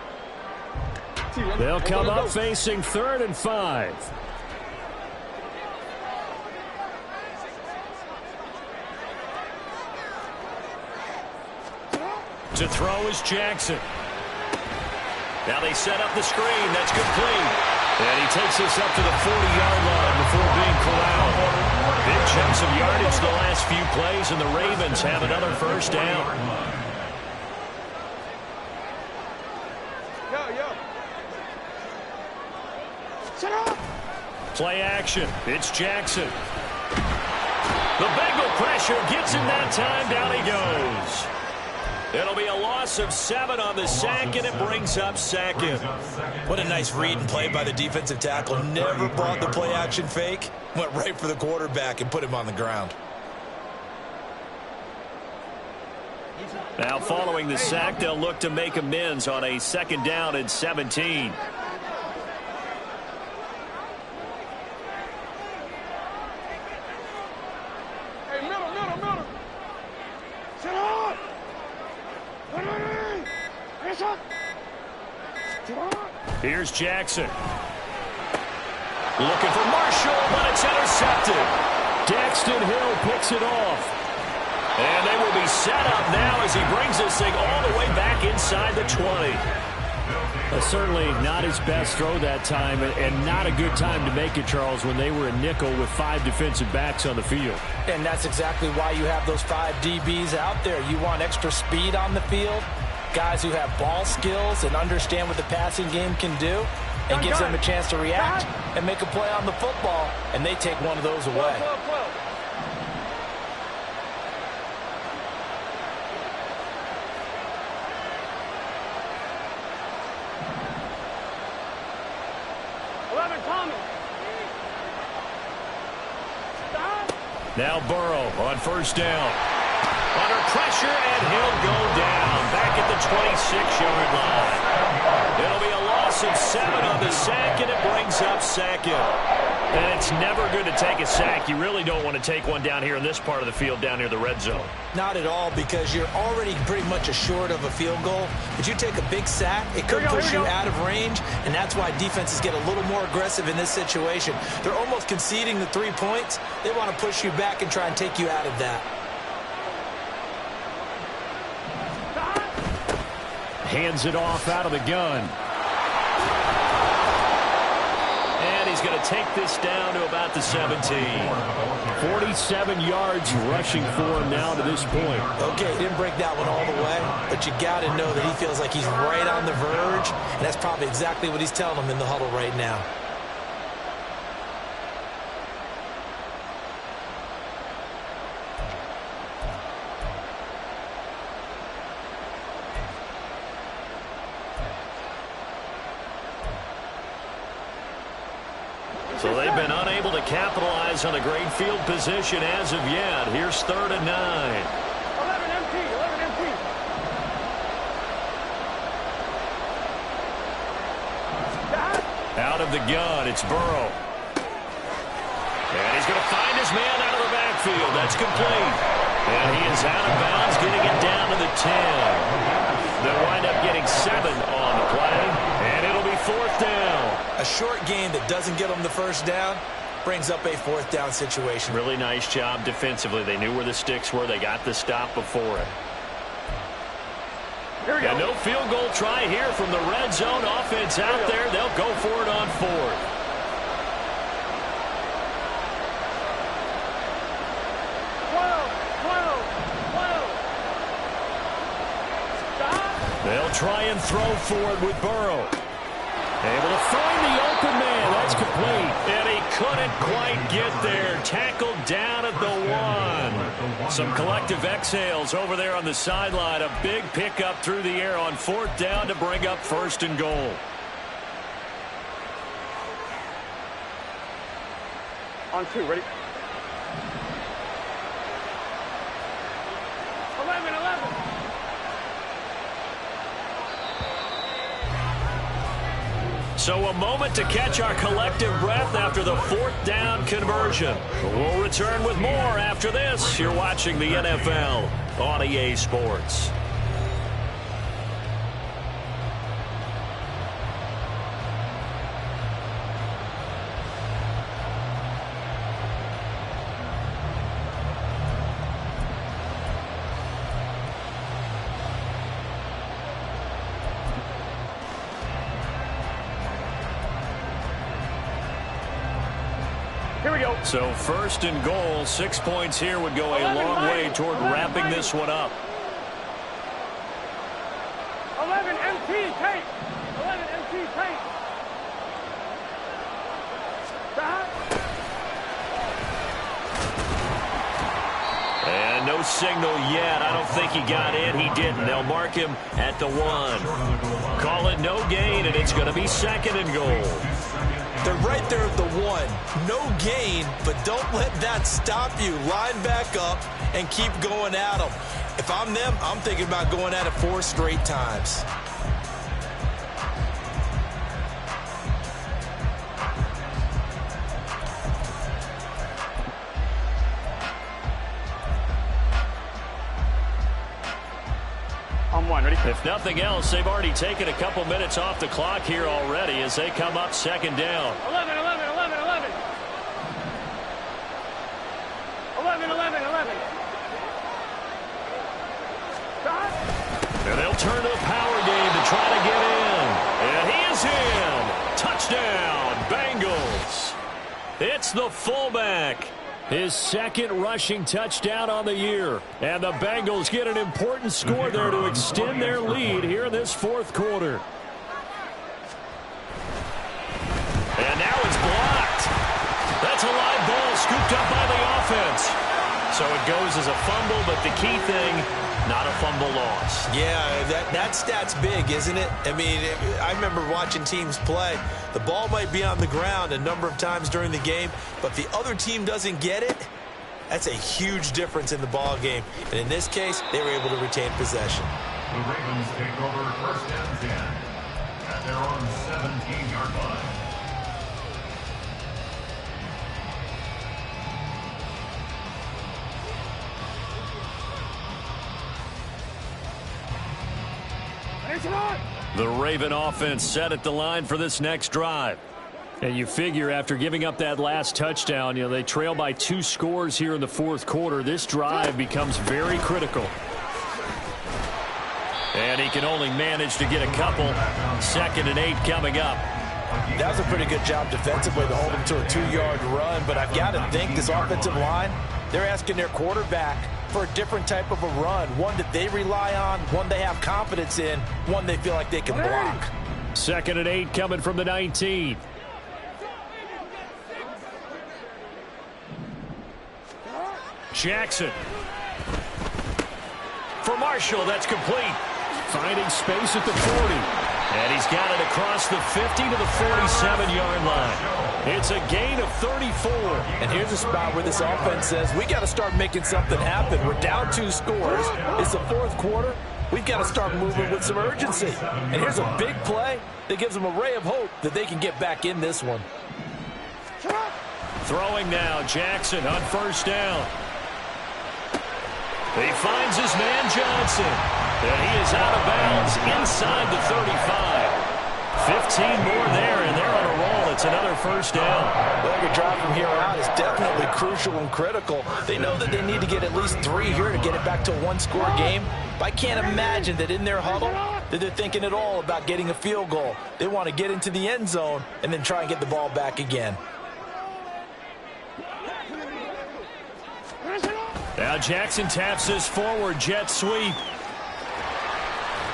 They'll come up facing 3rd and 5. To throw is Jackson. Now they set up the screen. That's complete. And he takes this up to the 40-yard line before being corralled. Big chunks of yardage the last few plays, and the Ravens have another first down. Play action. It's Jackson. The Bengal pressure gets him that time. Down he goes. It'll be a loss of 7 on the sack, and it brings up second. What a nice read and play by the defensive tackle. Never brought the play action fake. Went right for the quarterback and put him on the ground. Now following the sack, they'll look to make amends on a 2nd down and 17. Here's Jackson. Looking for Marshall, but it's intercepted. Daxton Hill picks it off. And they will be set up now as he brings this thing all the way back inside the 20. Certainly not his best throw that time, and not a good time to make it, Charles, when they were a nickel with 5 defensive backs on the field. And that's exactly why you have those 5 DBs out there. You want extra speed on the field, guys who have ball skills and understand what the passing game can do, and gives them a chance to react and make a play on the football, and they take one of those away. Tommy. Stop. Now Burrow on first down. Under pressure, and he'll go down back at the 26-yard line. It'll be a loss of 7 on the sack, and it brings up second. And it's never good to take a sack. You really don't want to take one down here in this part of the field, down near the red zone. Not at all, because you're already pretty much assured of a field goal. But you take a big sack, it could push you out of range, and that's why defenses get a little more aggressive in this situation. They're almost conceding the 3 points. They want to push you back and try and take you out of that. Hands it off out of the gun. And he's going to take this down to about the 17. 47 yards rushing for him now to this point. Okay, he didn't break that one all the way, but you got to know that he feels like he's right on the verge, and that's probably exactly what he's telling them in the huddle right now. So they've been unable to capitalize on a great field position as of yet. Here's 3rd and 9. 11 MT, 11 MT. Out of the gun, it's Burrow. And he's going to find his man out of the backfield. That's complete. And he is out of bounds, getting it down to the 10. They'll wind up getting 7 on the play, and it'll be 4th down. A short game that doesn't get them the first down brings up a 4th down situation. Really nice job defensively. They knew where the sticks were. They got the stop before it. Here we go. And no field goal try here from the red zone offense out there. They'll go for it on 4th. They'll try and throw for it with Burrow. Able to find the open man. That's complete. And he couldn't quite get there. Tackled down at the 1. Some collective exhales over there on the sideline. A big pickup through the air on 4th down to bring up 1st and goal. On 2, ready? 11, 11. So a moment to catch our collective breath after the 4th down conversion. We'll return with more after this. You're watching the NFL on EA Sports. Here we go. So 1st and goal, 6 points here would go a long way toward wrapping this one up. 11 MT tape. 11 MT tape. Stop. And no signal yet. I don't think he got in. He didn't. They'll mark him at the 1. Call it no gain, and it's going to be 2nd and goal. They're right there at the 1. No gain, but don't let that stop you. Line back up and keep going at them. If I'm them, I'm thinking about going at it 4 straight times. On 1, ready? If nothing else, they've already taken a couple minutes off the clock here already as they come up 2nd down. 11, 11, 11, 11. 11, 11, 11. Stop. And they'll turn to the power game to try to get in. And he is in. Touchdown, Bengals. It's the fullback. His 2nd rushing touchdown on the year. And the Bengals get an important score there to extend their lead here in this 4th quarter. And now it's blocked. That's a live ball scooped up by the offense. So it goes as a fumble, but the key thing, not a fumble loss. Yeah, that stat's big, isn't it? I mean, I remember watching teams play. The ball might be on the ground a number of times during the game, but if the other team doesn't get it, that's a huge difference in the ball game. And in this case, they were able to retain possession. The Ravens take over first and 10 at their own 17-yard line. The Raven offense set at the line for this next drive. And you figure after giving up that last touchdown, they trail by 2 scores here in the fourth quarter. This drive becomes very critical. And he can only manage to get a couple. 2nd and 8 coming up. That was a pretty good job defensively to hold him to a 2-yard run, but I've got to think this offensive line, they're asking their quarterback for a different type of a run, one that they rely on, one they have confidence in, one they feel like they can block. 2nd and 8 coming from the 19. Jackson. For Marshall, that's complete. Finding space at the 40. And he's got it across the 50 to the 47-yard line. It's a gain of 34. And here's a spot where this offense says, we got to start making something happen. We're down 2 scores. It's the fourth quarter. We've got to start moving with some urgency. And here's a big play that gives them a ray of hope that they can get back in this one. Throwing now, Jackson on first down. He finds his man Johnson, and he is out of bounds inside the 35. 15 more there, and they're on a roll. It's another first down. Well, every drive from here out is definitely crucial and critical. They know that they need to get at least 3 here to get it back to a 1-score game. But I can't imagine that in their huddle that they're thinking at all about getting a field goal. They want to get into the end zone and then try and get the ball back again. Now Jackson taps this forward jet sweep.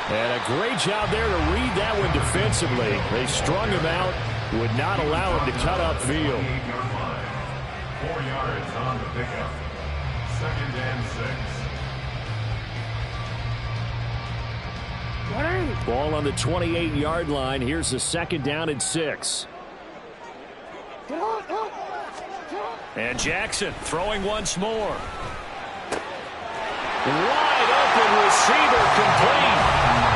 And a great job there to read that one defensively. They strung him out, would not allow him to cut upfield. 4 yards on the pickup. 2nd and 6. Ball on the 28-yard line. Here's the 2nd down and 6. And Jackson throwing once more. Wide open receiver complete.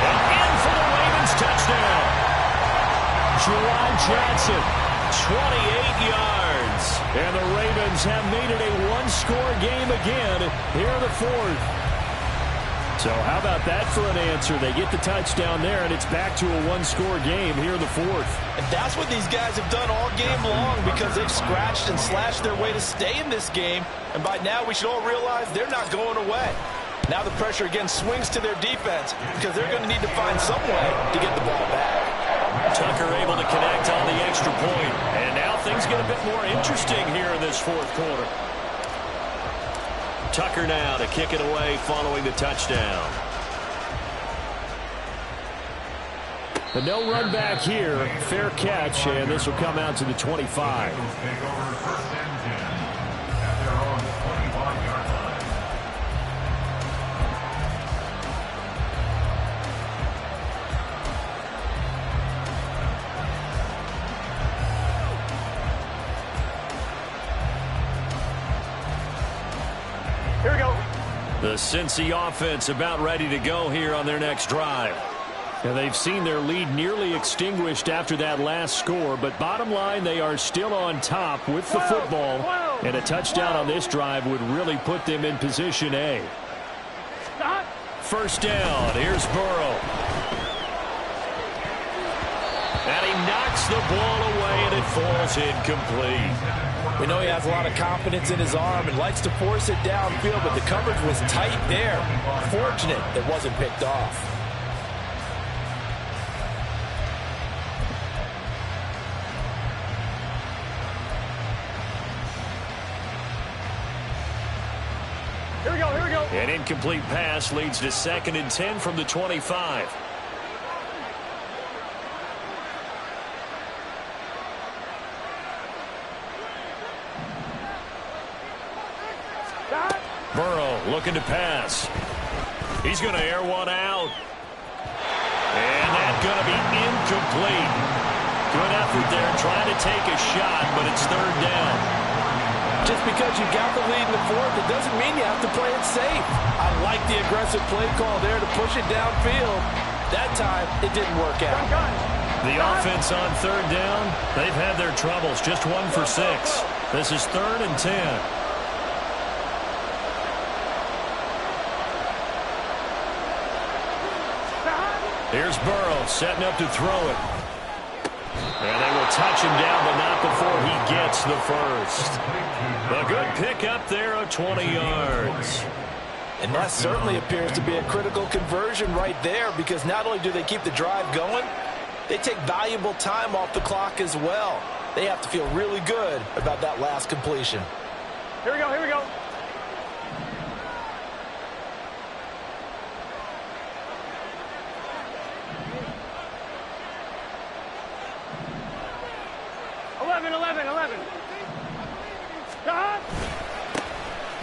And in for the Ravens touchdown. Juwan Johnson, 28 yards. And the Ravens have made it a 1-score game again here in the 4th. So how about that for an answer? They get the touchdown there, and it's back to a 1-score game here in the 4th. And that's what these guys have done all game long because they've scratched and slashed their way to stay in this game. And by now, we should all realize they're not going away. Now the pressure again swings to their defense because they're going to need to find some way to get the ball back. Tucker able to connect on the extra point. And now things get a bit more interesting here in this 4th quarter. Tucker now to kick it away following the touchdown. But no run back here. Fair catch, and this will come out to the 25. Take over 1st and 10 at their own 21-yard line. Here we go. The Cincy offense about ready to go here on their next drive. And they've seen their lead nearly extinguished after that last score, but bottom line, they are still on top with the football, and a touchdown on this drive would really put them in position A. First down, here's Burrow. And he knocks the ball away, and it falls incomplete. We know he has a lot of confidence in his arm and likes to force it downfield, but the coverage was tight there. Fortunate it wasn't picked off. Here we go, here we go. An incomplete pass leads to 2nd and 10 from the 25. Burrow looking to pass. He's going to air one out. And that's going to be incomplete. Good effort there trying to take a shot, but it's third down. Just because you got the lead in the fourth, it doesn't mean you have to play it safe. I like the aggressive play call there to push it downfield. That time, it didn't work out. The offense on third down, they've had their troubles. Just 1 for 6. This is 3rd and 10. Here's Burrow setting up to throw it. And they will touch him down, but not before he gets the first. A good pickup there of 20 yards. And that certainly appears to be a critical conversion right there, because not only do they keep the drive going, they take valuable time off the clock as well. They have to feel really good about that last completion. Here we go, here we go.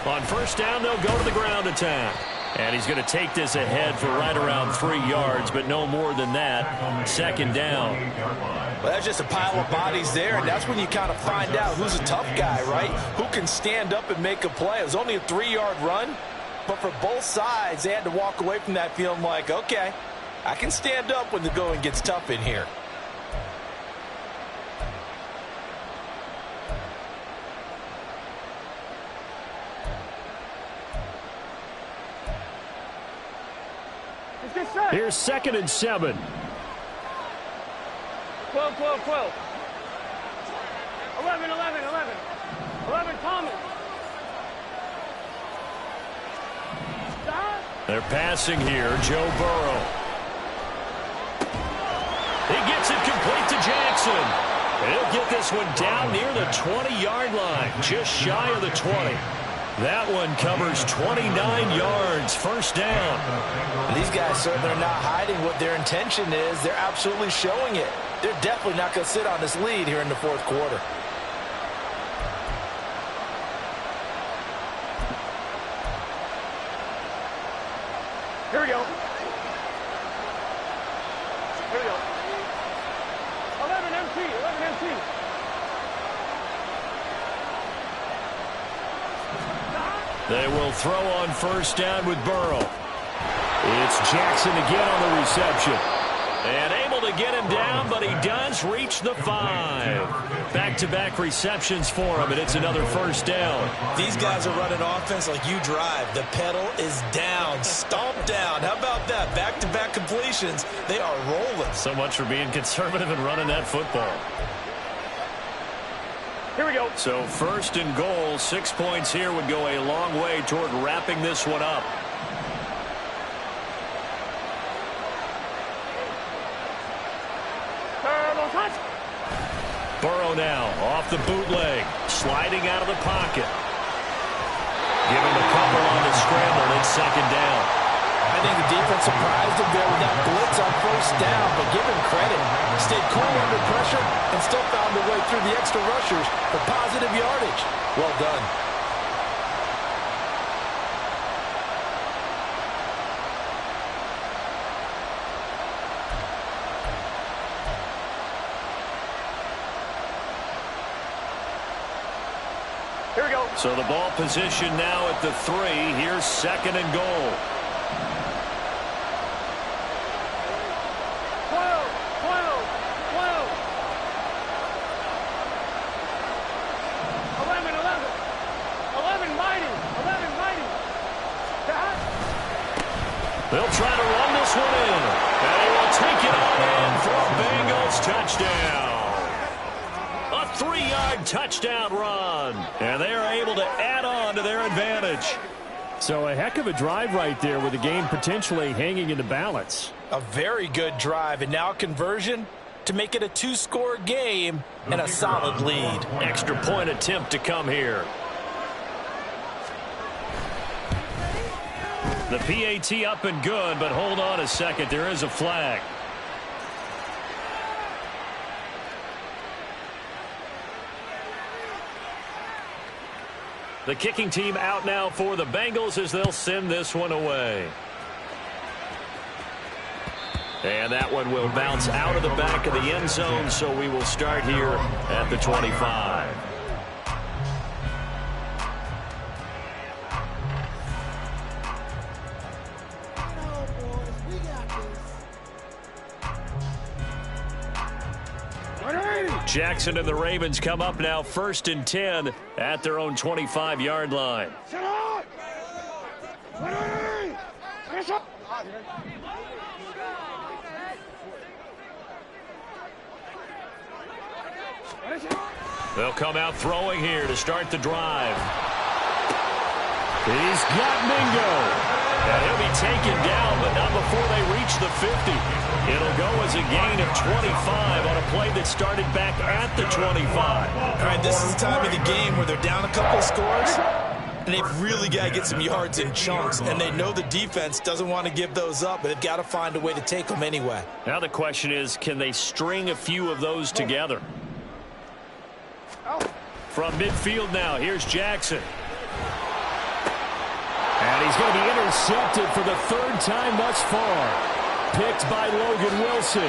On first down, they'll go to the ground attack. And he's going to take this ahead for right around 3 yards, but no more than that. Second down. Well, that's just a pile of bodies there, and that's when you kind of find out who's a tough guy, right? Who can stand up and make a play. It was only a 3-yard run, but for both sides, they had to walk away from that feeling like, okay, I can stand up when the going gets tough in here. Here's 2nd and 7. 12, 12, 12. 11, 11, 11. 11, Thomas. Stop. They're passing here. Joe Burrow. He gets it complete to Jackson. He'll get this one down near the 20-yard line, just shy of the 20. That one covers 29 yards, first down. These guys certainly are not hiding what their intention is. They're absolutely showing it. They're definitely not going to sit on this lead here in the fourth quarter. Here we go. Here we go. 11 MT, 11 MT. They will throw on first down with Burrow. It's Jackson again on the reception. And able to get him down, but he does reach the 5. Back-to-back receptions for him, and it's another first down. These guys are running offense like you drive. The pedal is down, stomped down. How about that? Back-to-back completions. They are rolling. So much for being conservative and running that football. Here we go. So 1st and goal, 6 points here would go a long way toward wrapping this one up. Touch. Burrow now off the bootleg, sliding out of the pocket. Give him a couple on the scramble. It's 2nd down. I think the defense surprised him there with that blitz on first down, but give him credit. Stayed cool under pressure and still found a way through the extra rushers for positive yardage. Well done. Here we go. So the ball position now at the 3. Here's 2nd and goal. 12, 12, 12. 11, 11. 11 mighty. 11 mighty. They'll try to run this one in. And he will take it on in for a Bengals touchdown. A 3-yard touchdown run. And they are able to add on to their advantage. So a heck of a drive right there with the game potentially hanging in the balance. A very good drive, and now a conversion to make it a 2-score game and a solid lead. Extra point attempt to come here. The PAT up and good, but hold on a second. There is a flag. The kicking team out now for the Bengals as they'll send this one away. And that one will bounce out of the back of the end zone, so we will start here at the 25. Jackson and the Ravens come up now 1st and 10 at their own 25-yard line. They'll come out throwing here to start the drive. He's got Mingo. And he'll be taken down, but not before they reach the 50. It'll go as a gain of 25 on a play that started back at the 25. All right, this is the time of the game where they're down a couple of scores, and they've really got to get some yards in chunks, and they know the defense doesn't want to give those up, but they've got to find a way to take them anyway. Now the question is, can they string a few of those together? From midfield now, here's Jackson. And he's going to be intercepted for the 3rd time thus far. Picked by Logan Wilson.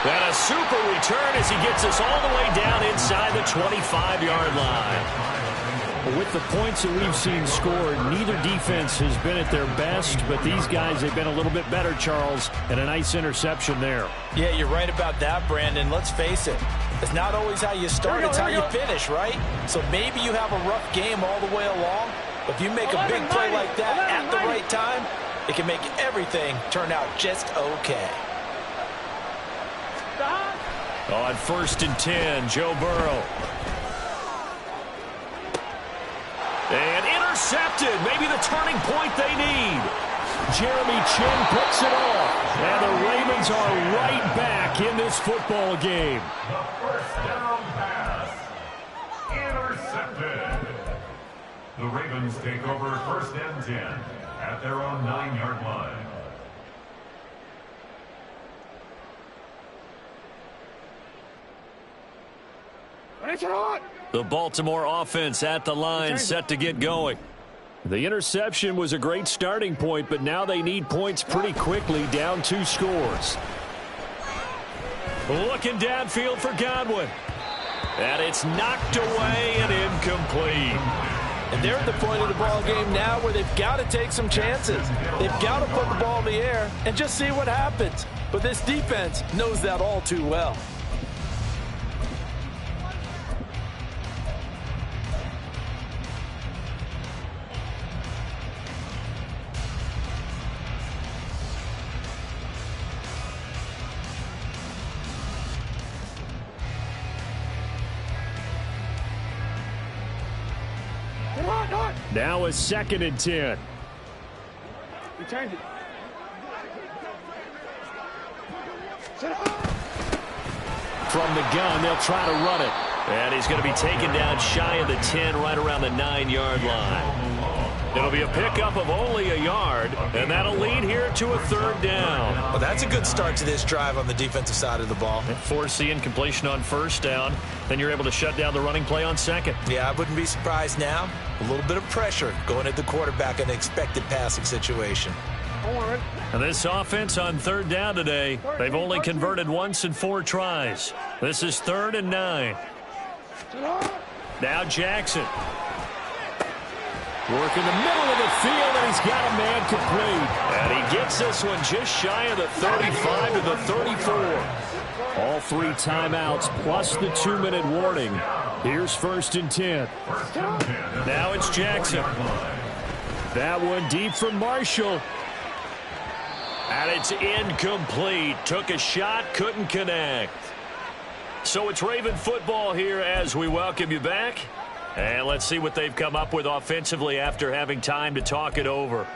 And a super return as he gets us all the way down inside the 25-yard line. With the points that we've seen scored, neither defense has been at their best, but these guys have been a little bit better, Charles, and a nice interception there. Yeah, you're right about that, Brandon. Let's face it. It's not always how you start, it's how you finish, right? So maybe you have a rough game all the way along. If you make a big play like that at the right time, it can make everything turn out just okay. On 1st and 10, Joe Burrow. And intercepted. Maybe the turning point they need. Jeremy Chin picks it off. And the Ravens are right back in this football game. The first down pass. Intercepted. The Ravens take over 1st and 10 at their own 9-yard line. The Baltimore offense at the line, set to get going. The interception was a great starting point, but now they need points pretty quickly, down 2 scores. Looking downfield for Godwin. And it's knocked away and incomplete. And they're at the point of the ball game now where they've got to take some chances. They've got to put the ball in the air and just see what happens. But this defense knows that all too well. Now a 2nd and 10. You change it. From the gun, they'll try to run it. And he's going to be taken down shy of the 10, right around the 9-yard line. It'll be a pickup of only a yard, and that'll lead here to a 3rd down. Well, that's a good start to this drive on the defensive side of the ball. Force the incompletion on 1st down. Then you're able to shut down the running play on 2nd. Yeah, I wouldn't be surprised now. A little bit of pressure going at the quarterback in an expected passing situation. And this offense on 3rd down today, they've only converted once in 4 tries. This is 3rd and 9. Now Jackson. Working the middle of the field, and he's got a man complete. And he gets this one just shy of the 35 to the 34. All 3 timeouts plus the 2-minute warning. Here's 1st and 10. Now it's Jackson. That one deep from Marshall. And it's incomplete. Took a shot, couldn't connect. So it's Raven football here as we welcome you back. And let's see what they've come up with offensively after having time to talk it over.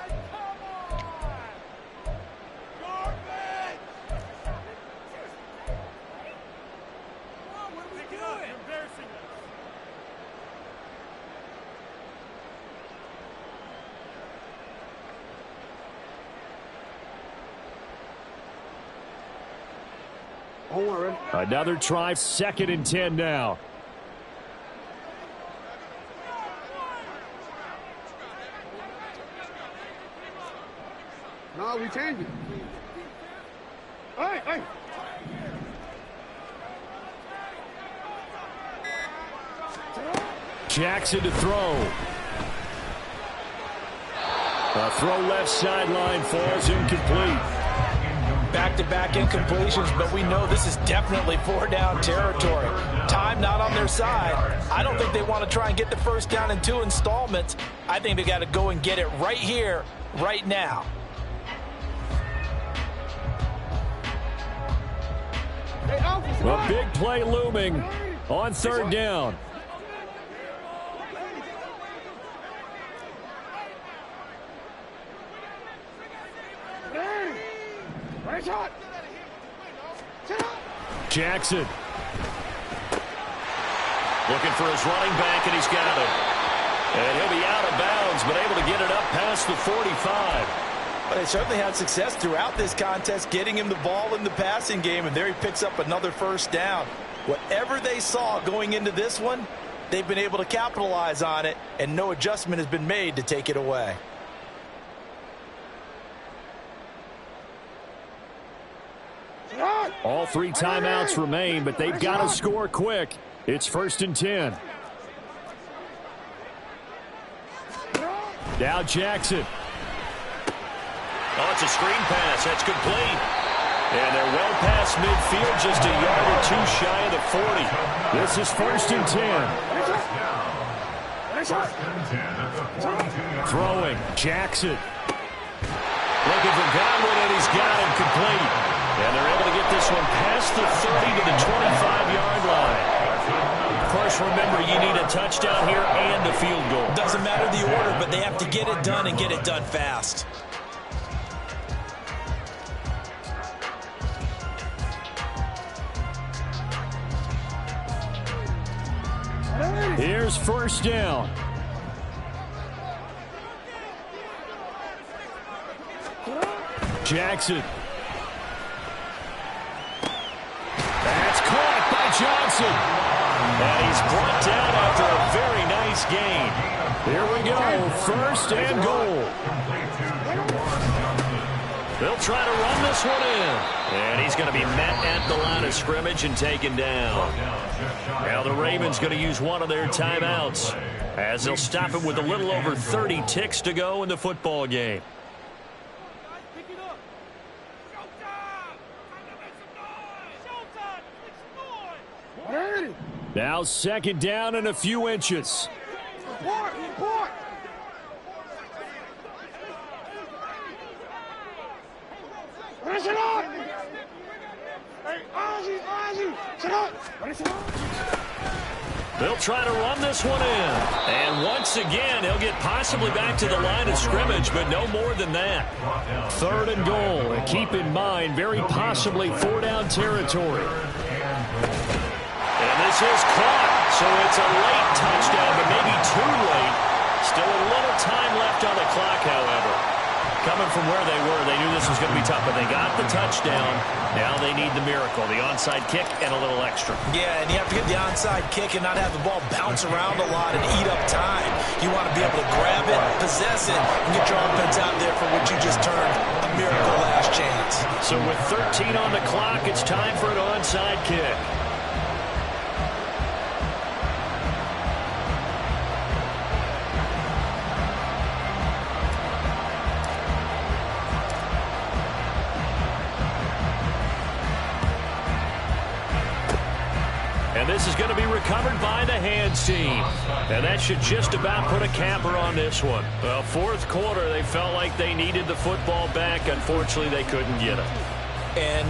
Another try, 2nd and 10 now. No, we changed it. Hey, hey. Jackson to throw. A throw left sideline falls incomplete. Back-to-back incompletions, but we know this is definitely 4-down territory. Time not on their side. I don't think they want to try and get the first down in 2 installments. I think they got to go and get it right here, right now. A big play looming on 3rd down. Jackson. Looking for his running back, and he's got it. And he'll be out of bounds, but able to get it up past the 45. But they certainly had success throughout this contest, getting him the ball in the passing game, and there he picks up another first down. Whatever they saw going into this one, they've been able to capitalize on it, and no adjustment has been made to take it away. All 3 timeouts remain, but they've got to score quick. It's 1st and 10. Now Jackson. Oh, it's a screen pass. That's complete. And they're well past midfield, just a yard or 2 shy of the 40. This is 1st and 10. Throwing. Jackson. Looking for Godwin, and he's got him complete. And they're able to get this one past the 30 to the 25-yard line. Of course, remember, you need a touchdown here and a field goal. Doesn't matter the order, but they have to get it done and get it done fast. Here's 1st down. Jackson. That's caught by Johnson. And he's brought down after a very nice gain. Here we go, 1st and goal. They'll try to run this one in. And he's going to be met at the line of scrimmage and taken down. Now the Ravens going to use one of their timeouts, as they'll stop it with a little over 30 ticks to go in the football game. Now 2nd down and a few inches. They'll try to run this one in. And once again, he'll get possibly back to the line of scrimmage, but no more than that. 3rd and goal. And keep in mind, very possibly 4-down territory. And this is caught. So it's a late touchdown, but maybe too late. Still a little time left on the clock, however. Coming from where they were, they knew this was going to be tough, but they got the touchdown. Now they need the miracle, the onside kick and a little extra. Yeah, and you have to get the onside kick and not have the ball bounce around a lot and eat up time. You want to be able to grab it, possess it, and get your offense out there for what you just turned a miracle last chance. So with 13 on the clock, it's time for an onside kick. And this is going to be recovered by the hands team. And that should just about put a capper on this one. Well, 4th quarter, they felt like they needed the football back. Unfortunately, they couldn't get it. And